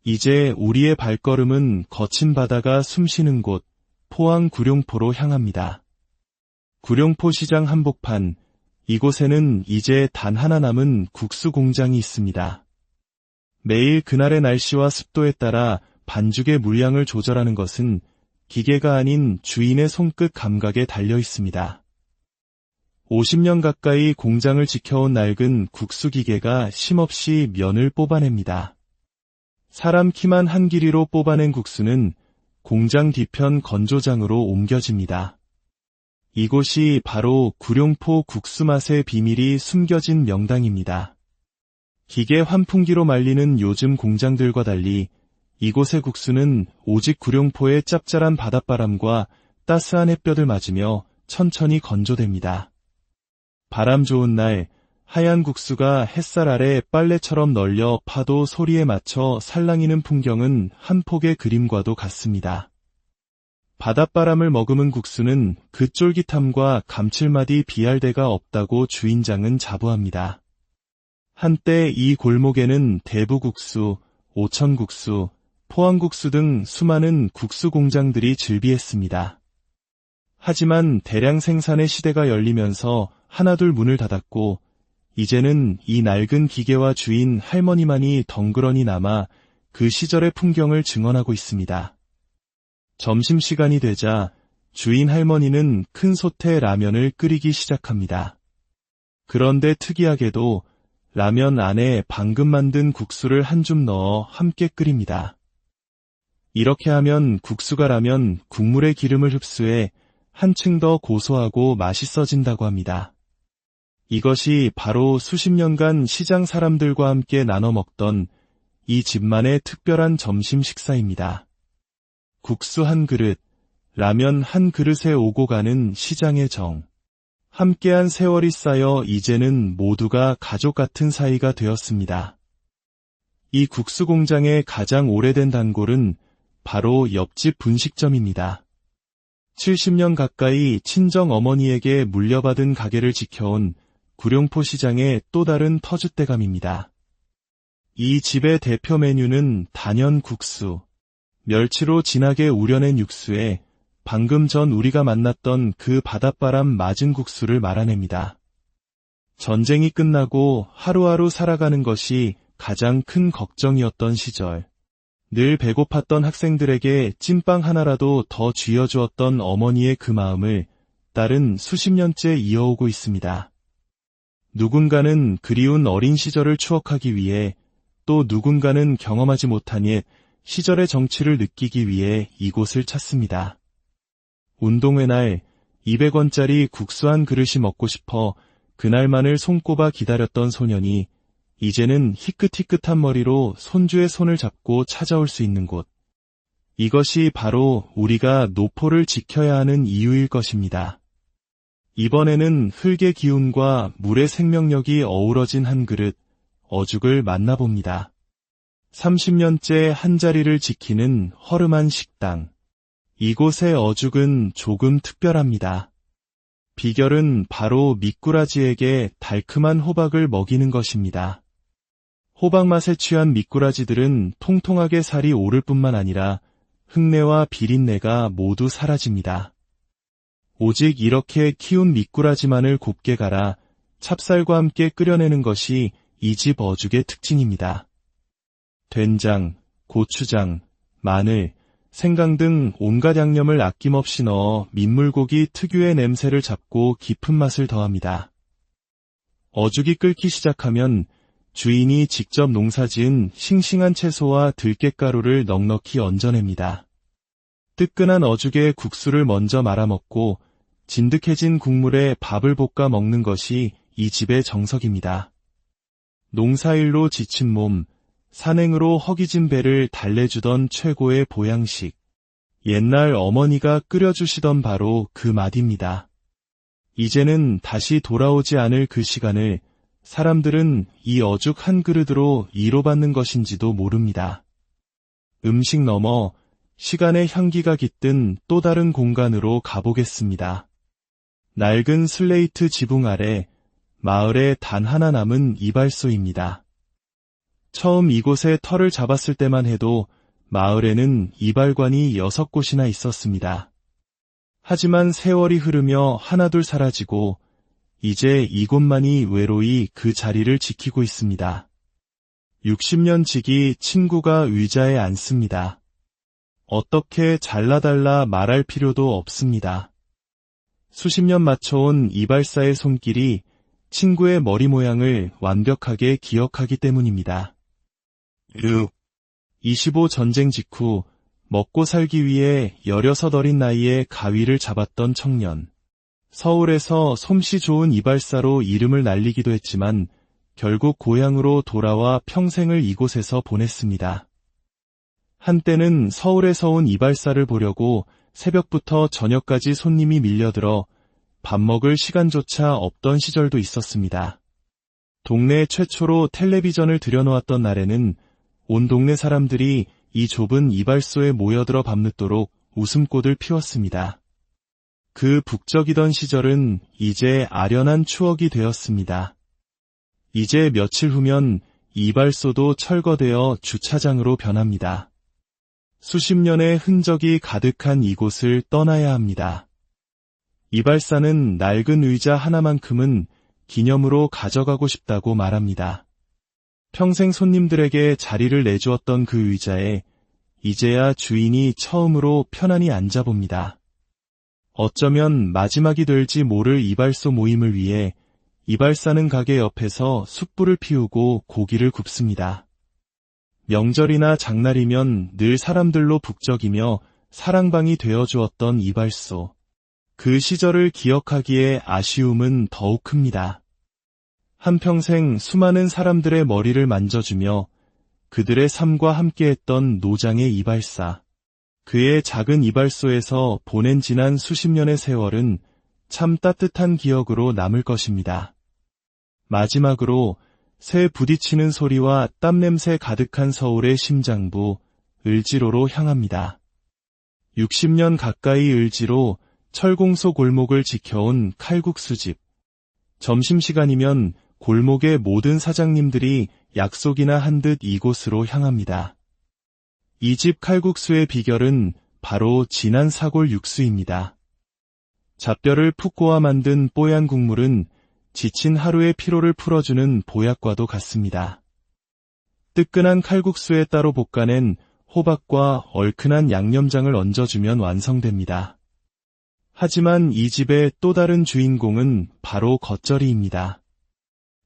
Speaker 1: 이제 우리의 발걸음은 거친 바다가 숨쉬는 곳, 포항 구룡포로 향합니다. 구룡포 시장 한복판, 이곳에는 이제 단 하나 남은 국수 공장이 있습니다. 매일 그날의 날씨와 습도에 따라 반죽의 물량을 조절하는 것은 기계가 아닌 주인의 손끝 감각에 달려 있습니다. 50년 가까이 공장을 지켜온 낡은 국수 기계가 쉼없이 면을 뽑아냅니다. 사람 키만 한 길이로 뽑아낸 국수는 공장 뒤편 건조장으로 옮겨집니다. 이곳이 바로 구룡포 국수 맛의 비밀이 숨겨진 명당입니다. 기계 환풍기로 말리는 요즘 공장들과 달리 이곳의 국수는 오직 구룡포의 짭짤한 바닷바람과 따스한 햇볕을 맞으며 천천히 건조됩니다. 바람 좋은 날 하얀 국수가 햇살 아래 빨래처럼 널려 파도 소리에 맞춰 살랑이는 풍경은 한 폭의 그림과도 같습니다. 바닷바람을 머금은 국수는 그 쫄깃함과 감칠맛이 비할 데가 없다고 주인장은 자부합니다. 한때 이 골목에는 대부국수, 오천국수, 포항국수 등 수많은 국수 공장들이 즐비했습니다. 하지만 대량 생산의 시대가 열리면서 하나둘 문을 닫았고 이제는 이 낡은 기계와 주인 할머니만이 덩그러니 남아 그 시절의 풍경을 증언하고 있습니다. 점심시간이 되자 주인 할머니는 큰 솥에 라면을 끓이기 시작합니다. 그런데 특이하게도 라면 안에 방금 만든 국수를 한 줌 넣어 함께 끓입니다. 이렇게 하면 국수가 라면 국물의 기름을 흡수해 한층 더 고소하고 맛있어진다고 합니다. 이것이 바로 수십 년간 시장 사람들과 함께 나눠 먹던 이 집만의 특별한 점심 식사입니다. 국수 한 그릇, 라면 한 그릇에 오고 가는 시장의 정. 함께한 세월이 쌓여 이제는 모두가 가족 같은 사이가 되었습니다. 이 국수 공장의 가장 오래된 단골은 바로 옆집 분식점입니다. 70년 가까이 친정 어머니에게 물려받은 가게를 지켜온 구룡포 시장의 또 다른 터줏대감입니다. 이 집의 대표 메뉴는 단연 국수. 멸치로 진하게 우려낸 육수에 방금 전 우리가 만났던 그 바닷바람 맞은 국수를 말아냅니다. 전쟁이 끝나고 하루하루 살아가는 것이 가장 큰 걱정이었던 시절. 늘 배고팠던 학생들에게 찐빵 하나라도 더 쥐어주었던 어머니의 그 마음을 딸은 수십 년째 이어오고 있습니다. 누군가는 그리운 어린 시절을 추억하기 위해 또 누군가는 경험하지 못한 옛 시절의 정취를 느끼기 위해 이곳을 찾습니다. 운동회 날 200원짜리 국수 한 그릇이 먹고 싶어 그날만을 손꼽아 기다렸던 소년이 이제는 희끗희끗한 머리로 손주의 손을 잡고 찾아올 수 있는 곳. 이것이 바로 우리가 노포를 지켜야 하는 이유일 것입니다. 이번에는 흙의 기운과 물의 생명력이 어우러진 한 그릇, 어죽을 만나봅니다. 30년째 한자리를 지키는 허름한 식당. 이곳의 어죽은 조금 특별합니다. 비결은 바로 미꾸라지에게 달큼한 호박을 먹이는 것입니다. 호박 맛에 취한 미꾸라지들은 통통하게 살이 오를 뿐만 아니라 흙내와 비린내가 모두 사라집니다. 오직 이렇게 키운 미꾸라지만을 곱게 갈아 찹쌀과 함께 끓여내는 것이 이 집 어죽의 특징입니다. 된장, 고추장, 마늘, 생강 등 온갖 양념을 아낌없이 넣어 민물고기 특유의 냄새를 잡고 깊은 맛을 더합니다. 어죽이 끓기 시작하면 주인이 직접 농사지은 싱싱한 채소와 들깨가루를 넉넉히 얹어냅니다. 뜨끈한 어죽에 국수를 먼저 말아먹고 진득해진 국물에 밥을 볶아 먹는 것이 이 집의 정석입니다. 농사일로 지친 몸, 산행으로 허기진 배를 달래주던 최고의 보양식. 옛날 어머니가 끓여주시던 바로 그 맛입니다. 이제는 다시 돌아오지 않을 그 시간을 사람들은 이 어죽 한 그릇으로 위로받는 것인지도 모릅니다. 음식 넘어 시간의 향기가 깃든 또 다른 공간으로 가보겠습니다. 낡은 슬레이트 지붕 아래 마을에 단 하나 남은 이발소입니다. 처음 이곳에 터를 잡았을 때만 해도 마을에는 이발관이 6곳이나 있었습니다. 하지만 세월이 흐르며 하나둘 사라지고 이제 이곳만이 외로이 그 자리를 지키고 있습니다. 60년 지기 친구가 의자에 앉습니다. 어떻게 잘라달라 말할 필요도 없습니다. 수십 년 맞춰온 이발사의 손길이 친구의 머리 모양을 완벽하게 기억하기 때문입니다. 25 전쟁 직후 먹고 살기 위해 16 어린 나이에 가위를 잡았던 청년. 서울에서 솜씨 좋은 이발사로 이름을 날리기도 했지만 결국 고향으로 돌아와 평생을 이곳에서 보냈습니다. 한때는 서울에서 온 이발사를 보려고 새벽부터 저녁까지 손님이 밀려들어 밥 먹을 시간조차 없던 시절도 있었습니다. 동네 최초로 텔레비전을 들여놓았던 날에는 온 동네 사람들이 이 좁은 이발소에 모여들어 밤늦도록 웃음꽃을 피웠습니다. 그 북적이던 시절은 이제 아련한 추억이 되었습니다. 이제 며칠 후면 이발소도 철거되어 주차장으로 변합니다. 수십 년의 흔적이 가득한 이곳을 떠나야 합니다. 이발사는 낡은 의자 하나만큼은 기념으로 가져가고 싶다고 말합니다. 평생 손님들에게 자리를 내주었던 그 의자에 이제야 주인이 처음으로 편안히 앉아봅니다. 어쩌면 마지막이 될지 모를 이발소 모임을 위해 이발사는 가게 옆에서 숯불을 피우고 고기를 굽습니다. 명절이나 장날이면 늘 사람들로 북적이며 사랑방이 되어주었던 이발소. 그 시절을 기억하기에 아쉬움은 더욱 큽니다. 한평생 수많은 사람들의 머리를 만져주며 그들의 삶과 함께했던 노장의 이발사. 그의 작은 이발소에서 보낸 지난 수십 년의 세월은 참 따뜻한 기억으로 남을 것입니다. 마지막으로 새 부딪히는 소리와 땀냄새 가득한 서울의 심장부, 을지로로 향합니다. 60년 가까이 을지로 철공소 골목을 지켜온 칼국수집. 점심시간이면 골목의 모든 사장님들이 약속이나 한 듯 이곳으로 향합니다. 이 집 칼국수의 비결은 바로 진한 사골 육수입니다. 잡뼈를 푹 고아 만든 뽀얀 국물은 지친 하루의 피로를 풀어주는 보약과도 같습니다. 뜨끈한 칼국수에 따로 볶아낸 호박과 얼큰한 양념장을 얹어주면 완성됩니다. 하지만 이 집의 또 다른 주인공은 바로 겉절이입니다.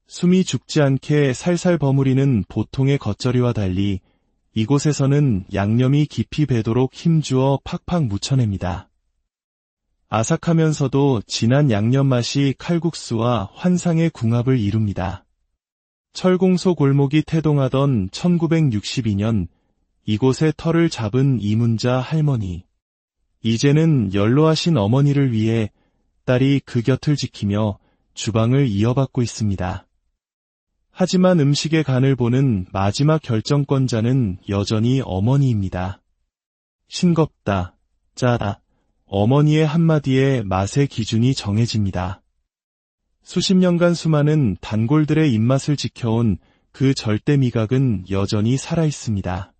Speaker 1: 숨이 죽지 않게 살살 버무리는 보통의 겉절이와 달리 이곳에서는 양념이 깊이 배도록 힘주어 팍팍 묻혀냅니다. 아삭하면서도 진한 양념 맛이 칼국수와 환상의 궁합을 이룹니다. 철공소 골목이 태동하던 1962년 이곳에 터를 잡은 이문자 할머니. 이제는 연로하신 어머니를 위해 딸이 그 곁을 지키며 주방을 이어받고 있습니다. 하지만 음식의 간을 보는 마지막 결정권자는 여전히 어머니입니다. 싱겁다, 짜다. 어머니의 한마디에 맛의 기준이 정해집니다. 수십 년간 수많은 단골들의 입맛을 지켜온 그 절대 미각은 여전히 살아있습니다.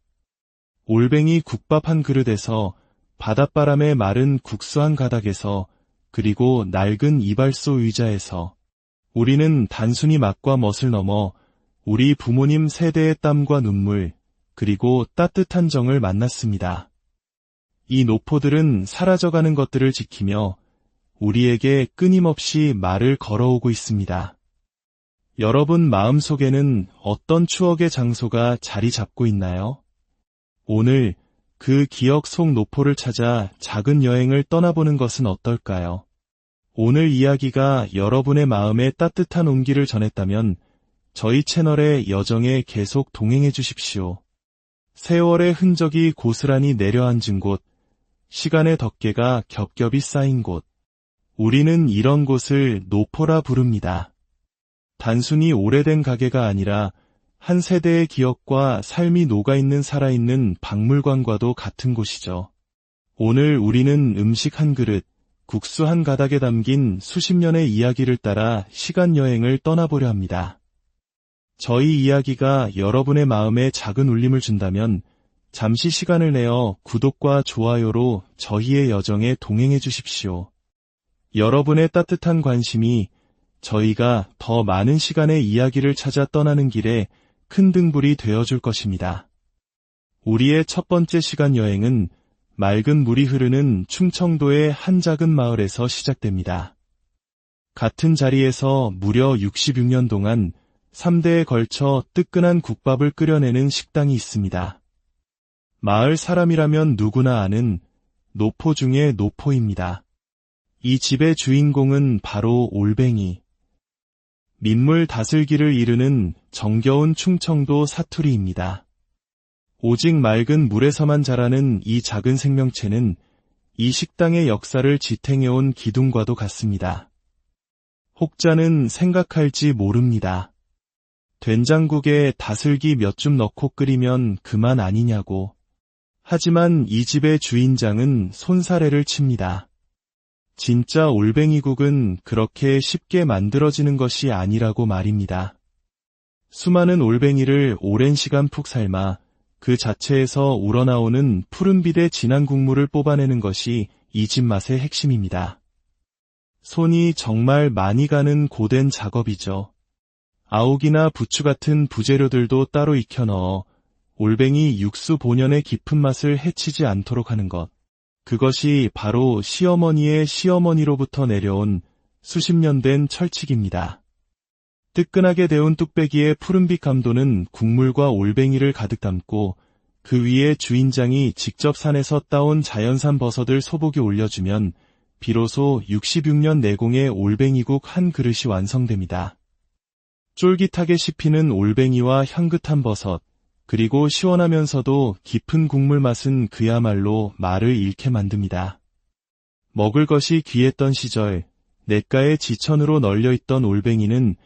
Speaker 1: 올뱅이 국밥 한 그릇에서 바닷바람에 마른 국수 한 가닥에서 그리고 낡은 이발소 의자에서 우리는 단순히 맛과 멋을 넘어 우리 부모님 세대의 땀과 눈물 그리고 따뜻한 정을 만났습니다. 이 노포들은 사라져가는 것들을 지키며 우리에게 끊임없이 말을 걸어오고 있습니다. 여러분 마음속에는 어떤 추억의 장소가 자리 잡고 있나요? 오늘 그 기억 속 노포를 찾아 작은 여행을 떠나보는 것은 어떨까요? 오늘 이야기가 여러분의 마음에 따뜻한 온기를 전했다면 저희 채널의 여정에 계속 동행해 주십시오. 세월의 흔적이 고스란히 내려앉은 곳, 시간의 덮개가 겹겹이 쌓인 곳. 우리는 이런 곳을 노포라 부릅니다. 단순히 오래된 가게가 아니라 한 세대의 기억과 삶이 녹아있는 살아있는 박물관과도 같은 곳이죠. 오늘 우리는 음식 한 그릇, 국수 한 가닥에 담긴 수십 년의 이야기를 따라 시간 여행을 떠나보려 합니다. 저희 이야기가 여러분의 마음에 작은 울림을 준다면 잠시 시간을 내어 구독과 좋아요로 저희의 여정에 동행해 주십시오. 여러분의 따뜻한 관심이 저희가 더 많은 시간의 이야기를 찾아 떠나는 길에 큰 등불이 되어줄 것입니다. 우리의 첫 번째 시간 여행은 맑은 물이 흐르는 충청도의 한 작은 마을에서 시작됩니다. 같은 자리에서 무려 66년 동안 3대에 걸쳐 뜨끈한 국밥을 끓여내는 식당이 있습니다. 마을 사람이라면 누구나 아는 노포 중의 노포입니다. 이 집의 주인공은 바로 올뱅이. 민물 다슬기를 이루는 정겨운 충청도 사투리입니다. 오직 맑은 물에서만 자라는 이 작은 생명체는 이 식당의 역사를 지탱해온 기둥과도 같습니다. 혹자는 생각할지 모릅니다. 된장국에 다슬기 몇 줌 넣고 끓이면 그만 아니냐고. 하지만 이 집의 주인장은 손사래를 칩니다. 진짜 올뱅이국은 그렇게 쉽게 만들어지는 것이 아니라고 말입니다. 수많은 올뱅이를 오랜 시간 푹 삶아 그 자체에서 우러나오는 푸른빛의 진한 국물을 뽑아내는 것이 이 집 맛의 핵심입니다. 손이 정말 많이 가는 고된 작업이죠. 아욱이나 부추 같은 부재료들도 따로 익혀 넣어 올뱅이 육수 본연의 깊은 맛을 해치지 않도록 하는 것. 그것이 바로 시어머니의 시어머니로부터 내려온 수십 년 된 철칙입니다. 뜨끈하게 데운 뚝배기의 푸른빛 감도는 국물과 올뱅이를 가득 담고 그 위에 주인장이 직접 산에서 따온 자연산 버섯을 소복에 올려주면 비로소 66년 내공의 올뱅이국 한 그릇이 완성됩니다. 쫄깃하게 씹히는 올뱅이와 향긋한 버섯, 그리고 시원하면서도 깊은 국물 맛은 그야말로 말을 잃게 만듭니다. 먹을 것이 귀했던 시절, 냇가의 지천으로 널려있던 올뱅이는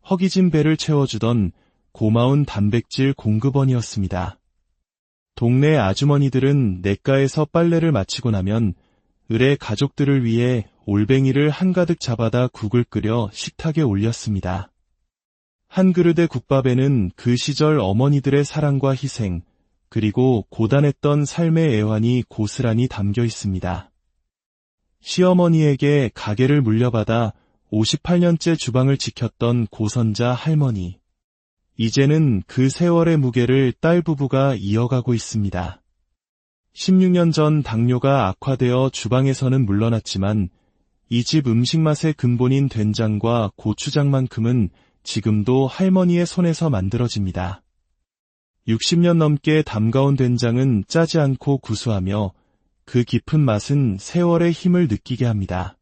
Speaker 1: 허기진 배를 채워주던 고마운 단백질 공급원이었습니다. 동네 아주머니들은 냇가에서 빨래를 마치고 나면 을의 가족들을 위해 올뱅이를 한가득 잡아다 국을 끓여 식탁에 올렸습니다. 한 그릇의 국밥에는 그 시절 어머니들의 사랑과 희생, 그리고 고단했던 삶의 애환이 고스란히 담겨 있습니다. 시어머니에게 가게를 물려받아 58년째 주방을 지켰던 고선자 할머니. 이제는 그 세월의 무게를 딸 부부가 이어가고 있습니다. 16년 전 당뇨가 악화되어 주방에서는 물러났지만 이 집 음식 맛의 근본인 된장과 고추장만큼은 지금도 할머니의 손에서 만들어집니다. 60년 넘게 담가온 된장은 짜지 않고 구수하며 그 깊은 맛은 세월의 힘을 느끼게 합니다.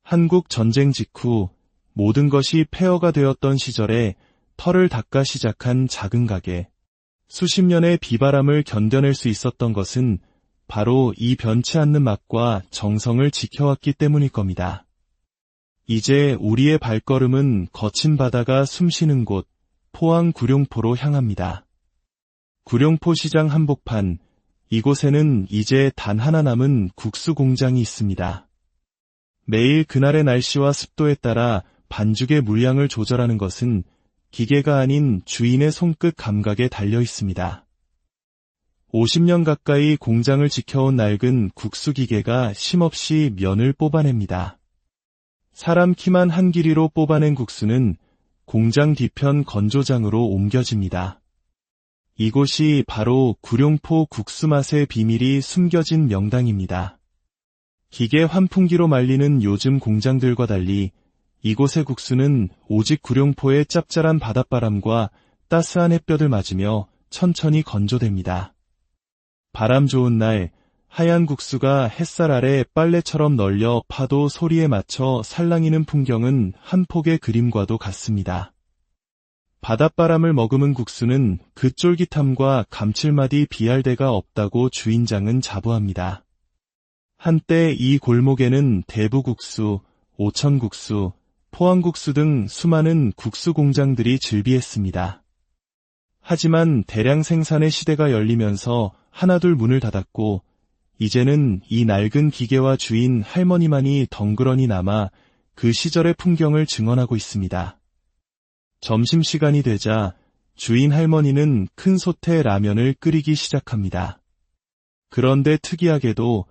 Speaker 1: 한국 전쟁 직후 모든 것이 폐허가 되었던 시절에 털을 닦아 시작한 작은 가게. 수십 년의 비바람을 견뎌낼 수 있었던 것은 바로 이 변치 않는 맛과 정성을 지켜왔기 때문일 겁니다. 이제 우리의 발걸음은 거친 바다가 숨쉬는 곳, 포항 구룡포로 향합니다. 구룡포 시장 한복판, 이곳에는 이제 단 하나 남은 국수 공장이 있습니다. 매일 그날의 날씨와 습도에 따라 반죽의 물량을 조절하는 것은 기계가 아닌 주인의 손끝 감각에 달려 있습니다. 50년 가까이 공장을 지켜온 낡은 국수 기계가 쉼없이 면을 뽑아냅니다. 사람 키만 한 길이로 뽑아낸 국수는 공장 뒤편 건조장으로 옮겨집니다. 이곳이 바로 구룡포 국수 맛의 비밀이 숨겨진 명당입니다. 기계 환풍기로 말리는 요즘 공장들과 달리 이곳의 국수는 오직 구룡포의 짭짤한 바닷바람과 따스한 햇볕을 맞으며 천천히 건조됩니다. 바람 좋은 날 하얀 국수가 햇살 아래 빨래처럼 널려 파도 소리에 맞춰 살랑이는 풍경은 한 폭의 그림과도 같습니다. 바닷바람을 머금은 국수는 그 쫄깃함과 감칠맛이 비할 데가 없다고 주인장은 자부합니다. 한때 이 골목에는 대부국수, 오천국수, 포항국수 등 수많은 국수 공장들이 즐비했습니다. 하지만 대량 생산의 시대가 열리면서 하나둘 문을 닫았고 이제는 이 낡은 기계와 주인 할머니만이 덩그러니 남아 그 시절의 풍경을 증언하고 있습니다. 점심시간이 되자 주인 할머니는 큰 솥에 라면을 끓이기 시작합니다. 그런데 특이하게도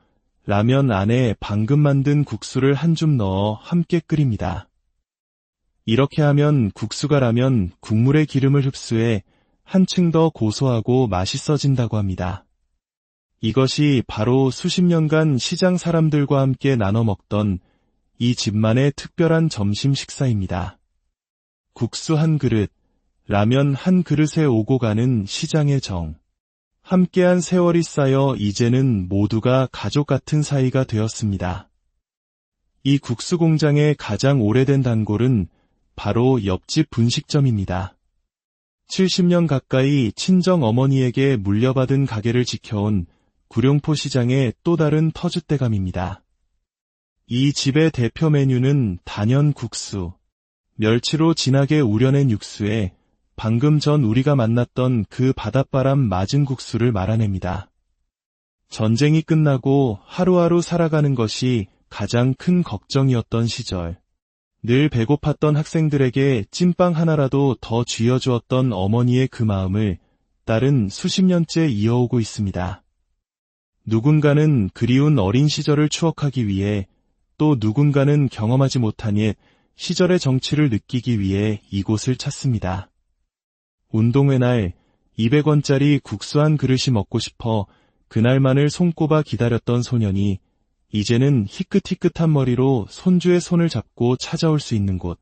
Speaker 1: 라면 안에 방금 만든 국수를 한 줌 넣어 함께 끓입니다. 이렇게 하면 국수가 라면 국물의 기름을 흡수해 한층 더 고소하고 맛있어진다고 합니다. 이것이 바로 수십 년간 시장 사람들과 함께 나눠 먹던 이 집만의 특별한 점심 식사입니다. 국수 한 그릇, 라면 한 그릇에 오고 가는 시장의 정. 함께한 세월이 쌓여 이제는 모두가 가족 같은 사이가 되었습니다. 이 국수 공장의 가장 오래된 단골은 바로 옆집 분식점입니다. 70년 가까이 친정 어머니에게 물려받은 가게를 지켜온 구룡포 시장의 또 다른 터줏대감입니다. 이 집의 대표 메뉴는 단연 국수, 멸치로 진하게 우려낸 육수에 방금 전 우리가 만났던 그 바닷바람 맞은 국수를 말아냅니다. 전쟁이 끝나고 하루하루 살아가는 것이 가장 큰 걱정이었던 시절, 늘 배고팠던 학생들에게 찐빵 하나라도 더 쥐어주었던 어머니의 그 마음을 딸은 수십 년째 이어오고 있습니다. 누군가는 그리운 어린 시절을 추억하기 위해, 또 누군가는 경험하지 못한 옛 시절의 정취를 느끼기 위해 이곳을 찾습니다. 운동회 날 200원짜리 국수 한 그릇이 먹고 싶어 그날만을 손꼽아 기다렸던 소년이 이제는 희끗희끗한 머리로 손주의 손을 잡고 찾아올 수 있는 곳.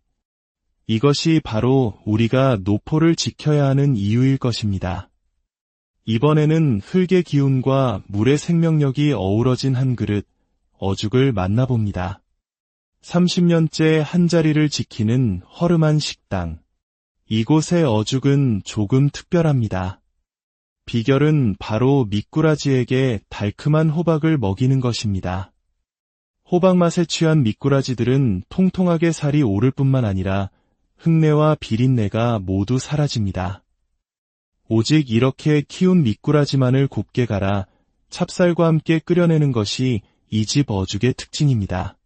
Speaker 1: 이것이 바로 우리가 노포를 지켜야 하는 이유일 것입니다. 이번에는 흙의 기운과 물의 생명력이 어우러진 한 그릇, 어죽을 만나봅니다. 30년째 한 자리를 지키는 허름한 식당. 이곳의 어죽은 조금 특별합니다. 비결은 바로 미꾸라지에게 달큼한 호박을 먹이는 것입니다. 호박 맛에 취한 미꾸라지들은 통통하게 살이 오를 뿐만 아니라 흙내와 비린내가 모두 사라집니다. 오직 이렇게 키운 미꾸라지만을 곱게 갈아 찹쌀과 함께 끓여내는 것이 이 집 어죽의 특징입니다.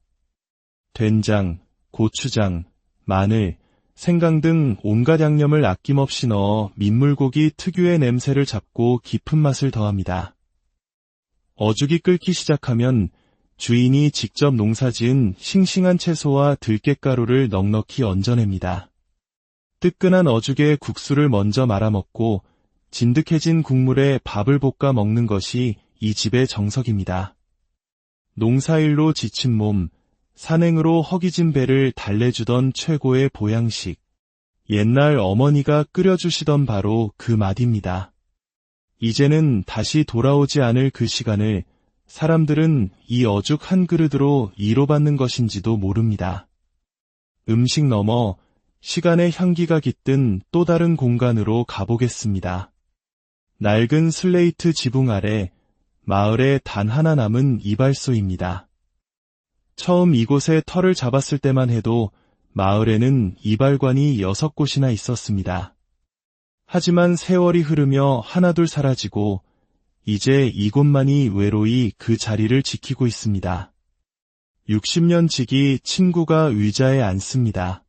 Speaker 1: 된장, 고추장, 마늘, 생강 등 온갖 양념을 아낌없이 넣어 민물고기 특유의 냄새를 잡고 깊은 맛을 더합니다. 어죽이 끓기 시작하면 주인이 직접 농사지은 싱싱한 채소와 들깨가루를 넉넉히 얹어냅니다. 뜨끈한 어죽에 국수를 먼저 말아먹고 진득해진 국물에 밥을 볶아 먹는 것이 이 집의 정석입니다. 농사일로 지친 몸, 산행으로 허기진 배를 달래주던 최고의 보양식. 옛날 어머니가 끓여주시던 바로 그 맛입니다. 이제는 다시 돌아오지 않을 그 시간을 사람들은 이 어죽 한 그릇으로 위로받는 것인지도 모릅니다. 음식 넘어 시간의 향기가 깃든 또 다른 공간으로 가보겠습니다. 낡은 슬레이트 지붕 아래 마을에 단 하나 남은 이발소입니다. 처음 이곳에 터를 잡았을 때만 해도 마을에는 이발관이 6곳이나 있었습니다. 하지만 세월이 흐르며 하나둘 사라지고 이제 이곳만이 외로이 그 자리를 지키고 있습니다. 60년 지기 친구가 의자에 앉습니다.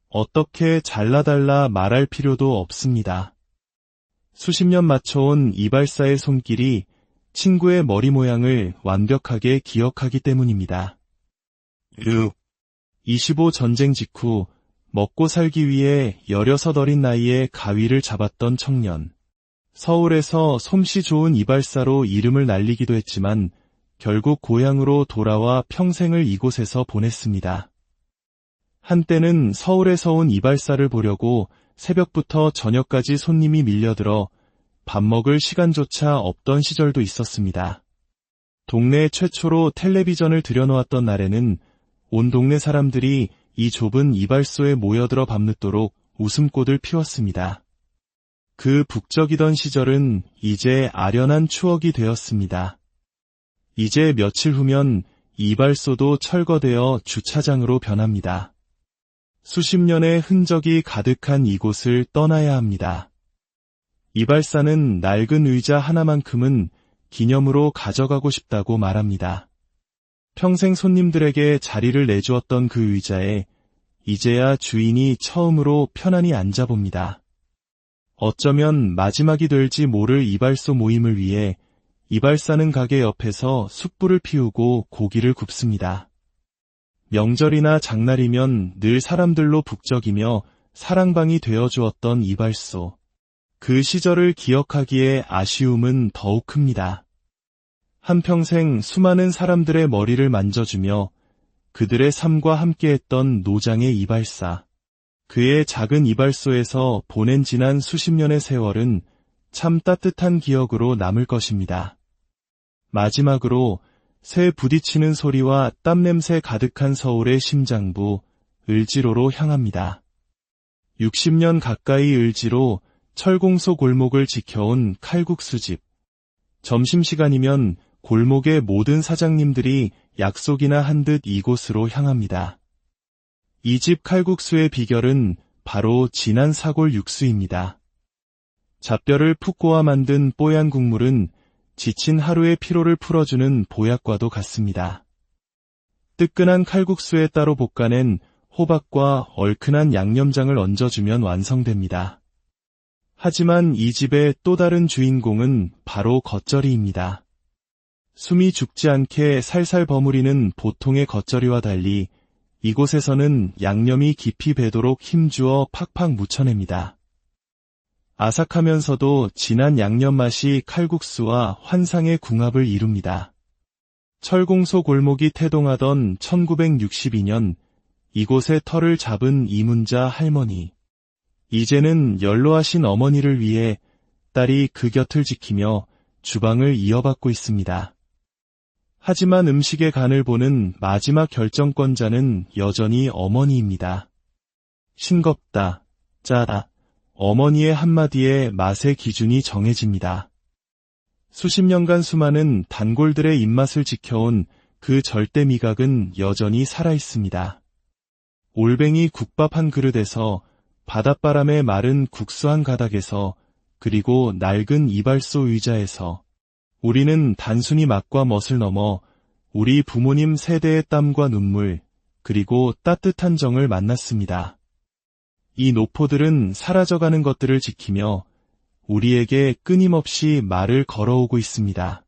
Speaker 1: 어떻게 잘라달라 말할 필요도 없습니다. 수십 년 맞춰온 이발사의 손길이 친구의 머리 모양을 완벽하게 기억하기 때문입니다. 25 전쟁 직후 먹고 살기 위해 16 어린 나이에 가위를 잡았던 청년. 서울에서 솜씨 좋은 이발사로 이름을 날리기도 했지만 결국 고향으로 돌아와 평생을 이곳에서 보냈습니다. 한때는 서울에서 온 이발사를 보려고 새벽부터 저녁까지 손님이 밀려들어 밥 먹을 시간조차 없던 시절도 있었습니다. 동네 최초로 텔레비전을 들여놓았던 날에는 온 동네 사람들이 이 좁은 이발소에 모여들어 밤늦도록 웃음꽃을 피웠습니다. 그 북적이던 시절은 이제 아련한 추억이 되었습니다. 이제 며칠 후면 이발소도 철거되어 주차장으로 변합니다. 수십 년의 흔적이 가득한 이곳을 떠나야 합니다. 이발사는 낡은 의자 하나만큼은 기념으로 가져가고 싶다고 말합니다. 평생 손님들에게 자리를 내주었던 그 의자에 이제야 주인이 처음으로 편안히 앉아봅니다. 어쩌면 마지막이 될지 모를 이발소 모임을 위해 이발사는 가게 옆에서 숯불을 피우고 고기를 굽습니다. 명절이나 장날이면 늘 사람들로 북적이며 사랑방이 되어주었던 이발소. 그 시절을 기억하기에 아쉬움은 더욱 큽니다. 한평생 수많은 사람들의 머리를 만져주며 그들의 삶과 함께했던 노장의 이발사. 그의 작은 이발소에서 보낸 지난 수십 년의 세월은 참 따뜻한 기억으로 남을 것입니다. 마지막으로 새 부딪히는 소리와 땀냄새 가득한 서울의 심장부 을지로로 향합니다. 60년 가까이 을지로 철공소 골목을 지켜온 칼국수집. 점심시간이면 골목의 모든 사장님들이 약속이나 한 듯 이곳으로 향합니다. 이 집 칼국수의 비결은 바로 진한 사골 육수입니다. 잡뼈를 푹 고아 만든 뽀얀 국물은 지친 하루의 피로를 풀어주는 보약과도 같습니다. 뜨끈한 칼국수에 따로 볶아낸 호박과 얼큰한 양념장을 얹어주면 완성됩니다. 하지만 이 집의 또 다른 주인공은 바로 겉절이입니다. 숨이 죽지 않게 살살 버무리는 보통의 겉절이와 달리 이곳에서는 양념이 깊이 배도록 힘주어 팍팍 묻혀냅니다. 아삭하면서도 진한 양념 맛이 칼국수와 환상의 궁합을 이룹니다. 철공소 골목이 태동하던 1962년 이곳의 터를 잡은 이문자 할머니. 이제는 연로하신 어머니를 위해 딸이 그 곁을 지키며 주방을 이어받고 있습니다. 하지만 음식의 간을 보는 마지막 결정권자는 여전히 어머니입니다. 싱겁다, 짜다. 어머니의 한마디에 맛의 기준이 정해집니다. 수십 년간 수많은 단골들의 입맛을 지켜온 그 절대 미각은 여전히 살아있습니다. 올뱅이 국밥 한 그릇에서 바닷바람에 마른 국수 한 가닥에서 그리고 낡은 이발소 의자에서 우리는 단순히 맛과 멋을 넘어 우리 부모님 세대의 땀과 눈물 그리고 따뜻한 정을 만났습니다. 이 노포들은 사라져가는 것들을 지키며 우리에게 끊임없이 말을 걸어오고 있습니다.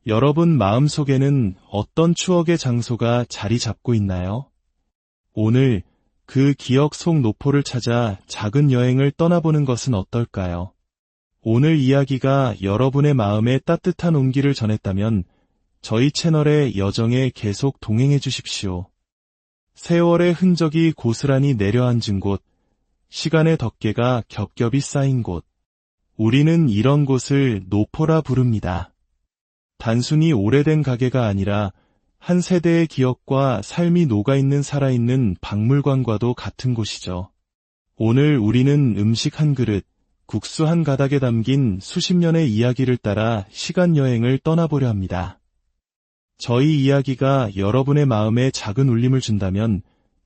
Speaker 1: 여러분 마음속에는 어떤 추억의 장소가 자리 잡고 있나요? 오늘 그 기억 속 노포를 찾아 작은 여행을 떠나보는 것은 어떨까요? 오늘 이야기가 여러분의 마음에 따뜻한 온기를 전했다면 저희 채널의 여정에 계속 동행해 주십시오. 세월의 흔적이 고스란히 내려앉은 곳, 시간의 덮개가 겹겹이 쌓인 곳. 우리는 이런 곳을 노포라 부릅니다. 단순히 오래된 가게가 아니라 한 세대의 기억과 삶이 녹아있는 살아있는 박물관과도 같은 곳이죠. 오늘 우리는 음식 한 그릇, 국수 한 가닥에 담긴 수십 년의 이야기를 따라 시간 여행을 떠나보려 합니다. 저희 이야기가 여러분의 마음에 작은 울림을 준다면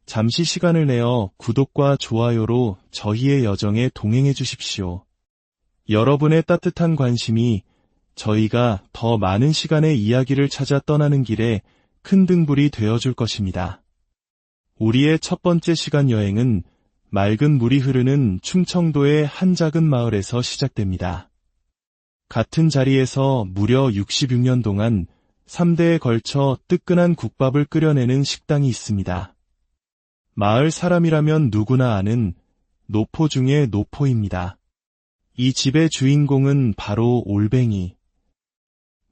Speaker 1: 잠시 시간을 내어 구독과 좋아요로 저희의 여정에 동행해 주십시오. 여러분의 따뜻한 관심이 저희가 더 많은 시간의 이야기를 찾아 떠나는 길에 큰 등불이 되어줄 것입니다. 우리의 첫 번째 시간 여행은 맑은 물이 흐르는 충청도의 한 작은 마을에서 시작됩니다. 같은 자리에서 무려 66년 동안 3대에 걸쳐 뜨끈한 국밥을 끓여내는 식당이 있습니다. 마을 사람이라면 누구나 아는 노포 중의 노포입니다. 이 집의 주인공은 바로 올뱅이.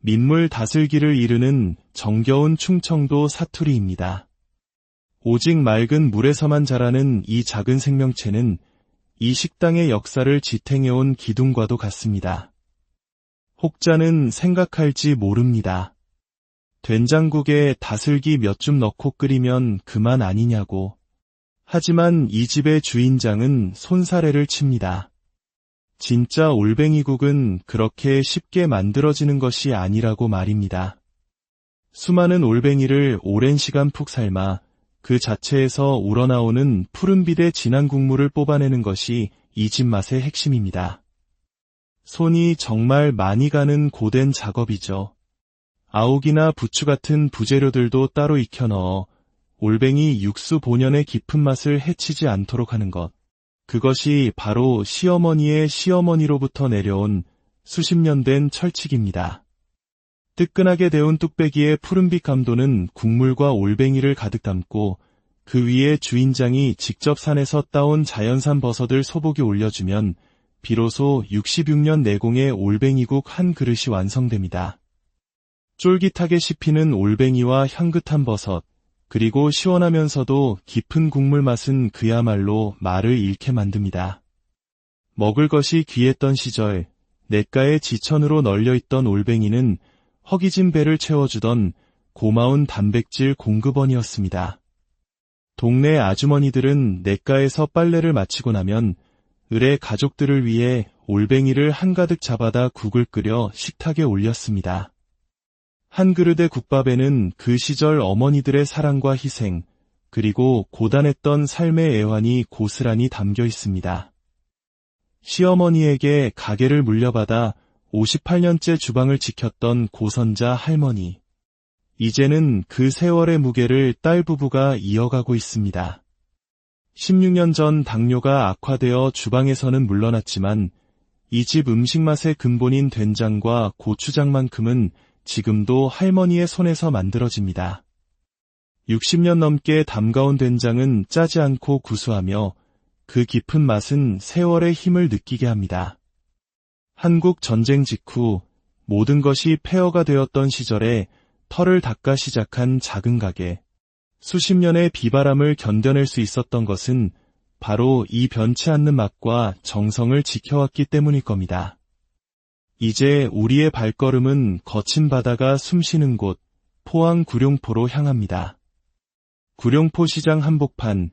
Speaker 1: 민물 다슬기를 이르는 정겨운 충청도 사투리입니다. 오직 맑은 물에서만 자라는 이 작은 생명체는 이 식당의 역사를 지탱해온 기둥과도 같습니다. 혹자는 생각할지 모릅니다. 된장국에 다슬기 몇 줌 넣고 끓이면 그만 아니냐고. 하지만 이 집의 주인장은 손사래를 칩니다. 진짜 올뱅이국은 그렇게 쉽게 만들어지는 것이 아니라고 말입니다. 수많은 올뱅이를 오랜 시간 푹 삶아 그 자체에서 우러나오는 푸른빛의 진한 국물을 뽑아내는 것이 이 집 맛의 핵심입니다. 손이 정말 많이 가는 고된 작업이죠. 아욱이나 부추 같은 부재료들도 따로 익혀 넣어 올뱅이 육수 본연의 깊은 맛을 해치지 않도록 하는 것. 그것이 바로 시어머니의 시어머니로부터 내려온 수십 년 된 철칙입니다. 뜨끈하게 데운 뚝배기의 푸른빛 감도는 국물과 올뱅이를 가득 담고 그 위에 주인장이 직접 산에서 따온 자연산 버섯을 소복에 올려주면 비로소 66년 내공의 올뱅이국 한 그릇이 완성됩니다. 쫄깃하게 씹히는 올뱅이와 향긋한 버섯, 그리고 시원하면서도 깊은 국물 맛은 그야말로 말을 잃게 만듭니다. 먹을 것이 귀했던 시절, 냇가의 지천으로 널려있던 올뱅이는 허기진 배를 채워주던 고마운 단백질 공급원이었습니다. 동네 아주머니들은 냇가에서 빨래를 마치고 나면 을의 가족들을 위해 올뱅이를 한가득 잡아다 국을 끓여 식탁에 올렸습니다. 한 그릇의 국밥에는 그 시절 어머니들의 사랑과 희생, 그리고 고단했던 삶의 애환이 고스란히 담겨 있습니다. 시어머니에게 가게를 물려받아 58년째 주방을 지켰던 고선자 할머니. 이제는 그 세월의 무게를 딸 부부가 이어가고 있습니다. 16년 전 당뇨가 악화되어 주방에서는 물러났지만 이 집 음식 맛의 근본인 된장과 고추장만큼은 지금도 할머니의 손에서 만들어집니다. 60년 넘게 담가온 된장은 짜지 않고 구수하며 그 깊은 맛은 세월의 힘을 느끼게 합니다. 한국 전쟁 직후 모든 것이 폐허가 되었던 시절에 털을 닦아 시작한 작은 가게. 수십 년의 비바람을 견뎌낼 수 있었던 것은 바로 이 변치 않는 맛과 정성을 지켜왔기 때문일 겁니다. 이제 우리의 발걸음은 거친 바다가 숨쉬는 곳, 포항 구룡포로 향합니다. 구룡포 시장 한복판,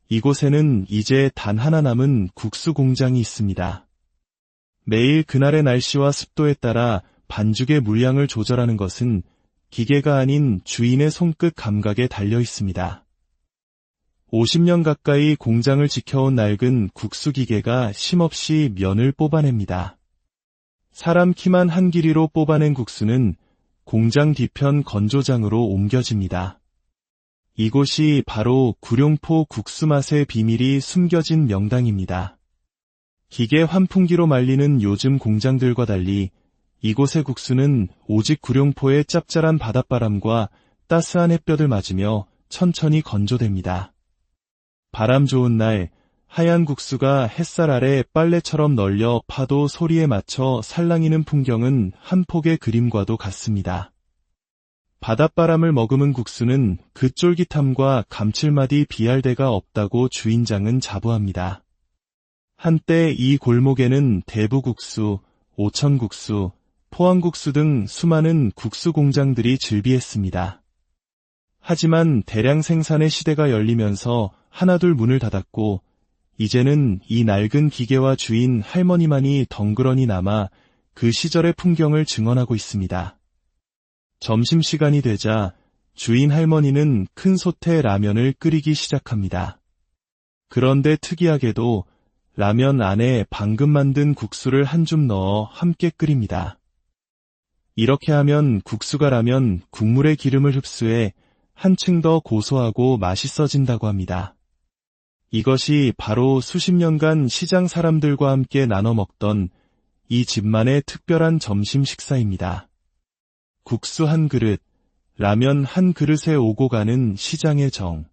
Speaker 1: 이곳에는 이제 단 하나 남은 국수 공장이 있습니다. 매일 그날의 날씨와 습도에 따라 반죽의 물량을 조절하는 것은 기계가 아닌 주인의 손끝 감각에 달려 있습니다. 50년 가까이 공장을 지켜온 낡은 국수 기계가 쉼없이 면을 뽑아냅니다. 사람 키만 한 길이로 뽑아낸 국수는 공장 뒤편 건조장으로 옮겨집니다. 이곳이 바로 구룡포 국수 맛의 비밀이 숨겨진 명당입니다. 기계 환풍기로 말리는 요즘 공장들과 달리 이곳의 국수는 오직 구룡포의 짭짤한 바닷바람과 따스한 햇볕을 맞으며 천천히 건조됩니다. 바람 좋은 날 하얀 국수가 햇살 아래 빨래처럼 널려 파도 소리에 맞춰 살랑이는 풍경은 한 폭의 그림과도 같습니다. 바닷바람을 머금은 국수는 그 쫄깃함과 감칠맛이 비할 데가 없다고 주인장은 자부합니다. 한때 이 골목에는 대부국수, 오천국수, 포항국수 등 수많은 국수 공장들이 즐비했습니다. 하지만 대량 생산의 시대가 열리면서 하나둘 문을 닫았고 이제는 이 낡은 기계와 주인 할머니만이 덩그러니 남아 그 시절의 풍경을 증언하고 있습니다. 점심시간이 되자 주인 할머니는 큰 솥에 라면을 끓이기 시작합니다. 그런데 특이하게도 라면 안에 방금 만든 국수를 한 줌 넣어 함께 끓입니다. 이렇게 하면 국수가 라면 국물의 기름을 흡수해 한층 더 고소하고 맛있어진다고 합니다. 이것이 바로 수십 년간 시장 사람들과 함께 나눠 먹던 이 집만의 특별한 점심 식사입니다. 국수 한 그릇, 라면 한 그릇에 오고 가는 시장의 정.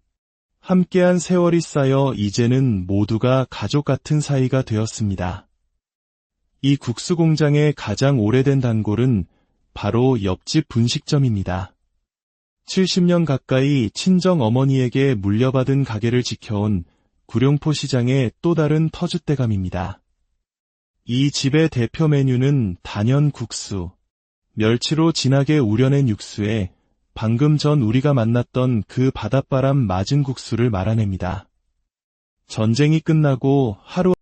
Speaker 1: 함께한 세월이 쌓여 이제는 모두가 가족 같은 사이가 되었습니다. 이 국수 공장의 가장 오래된 단골은 바로 옆집 분식점입니다. 70년 가까이 친정 어머니에게 물려받은 가게를 지켜온 구룡포 시장의 또 다른 터줏대감입니다. 이 집의 대표 메뉴는 단연 국수. 멸치로 진하게 우려낸 육수에 방금 전 우리가 만났던 그 바닷바람 맞은 국수를 말아냅니다. 전쟁이 끝나고 하루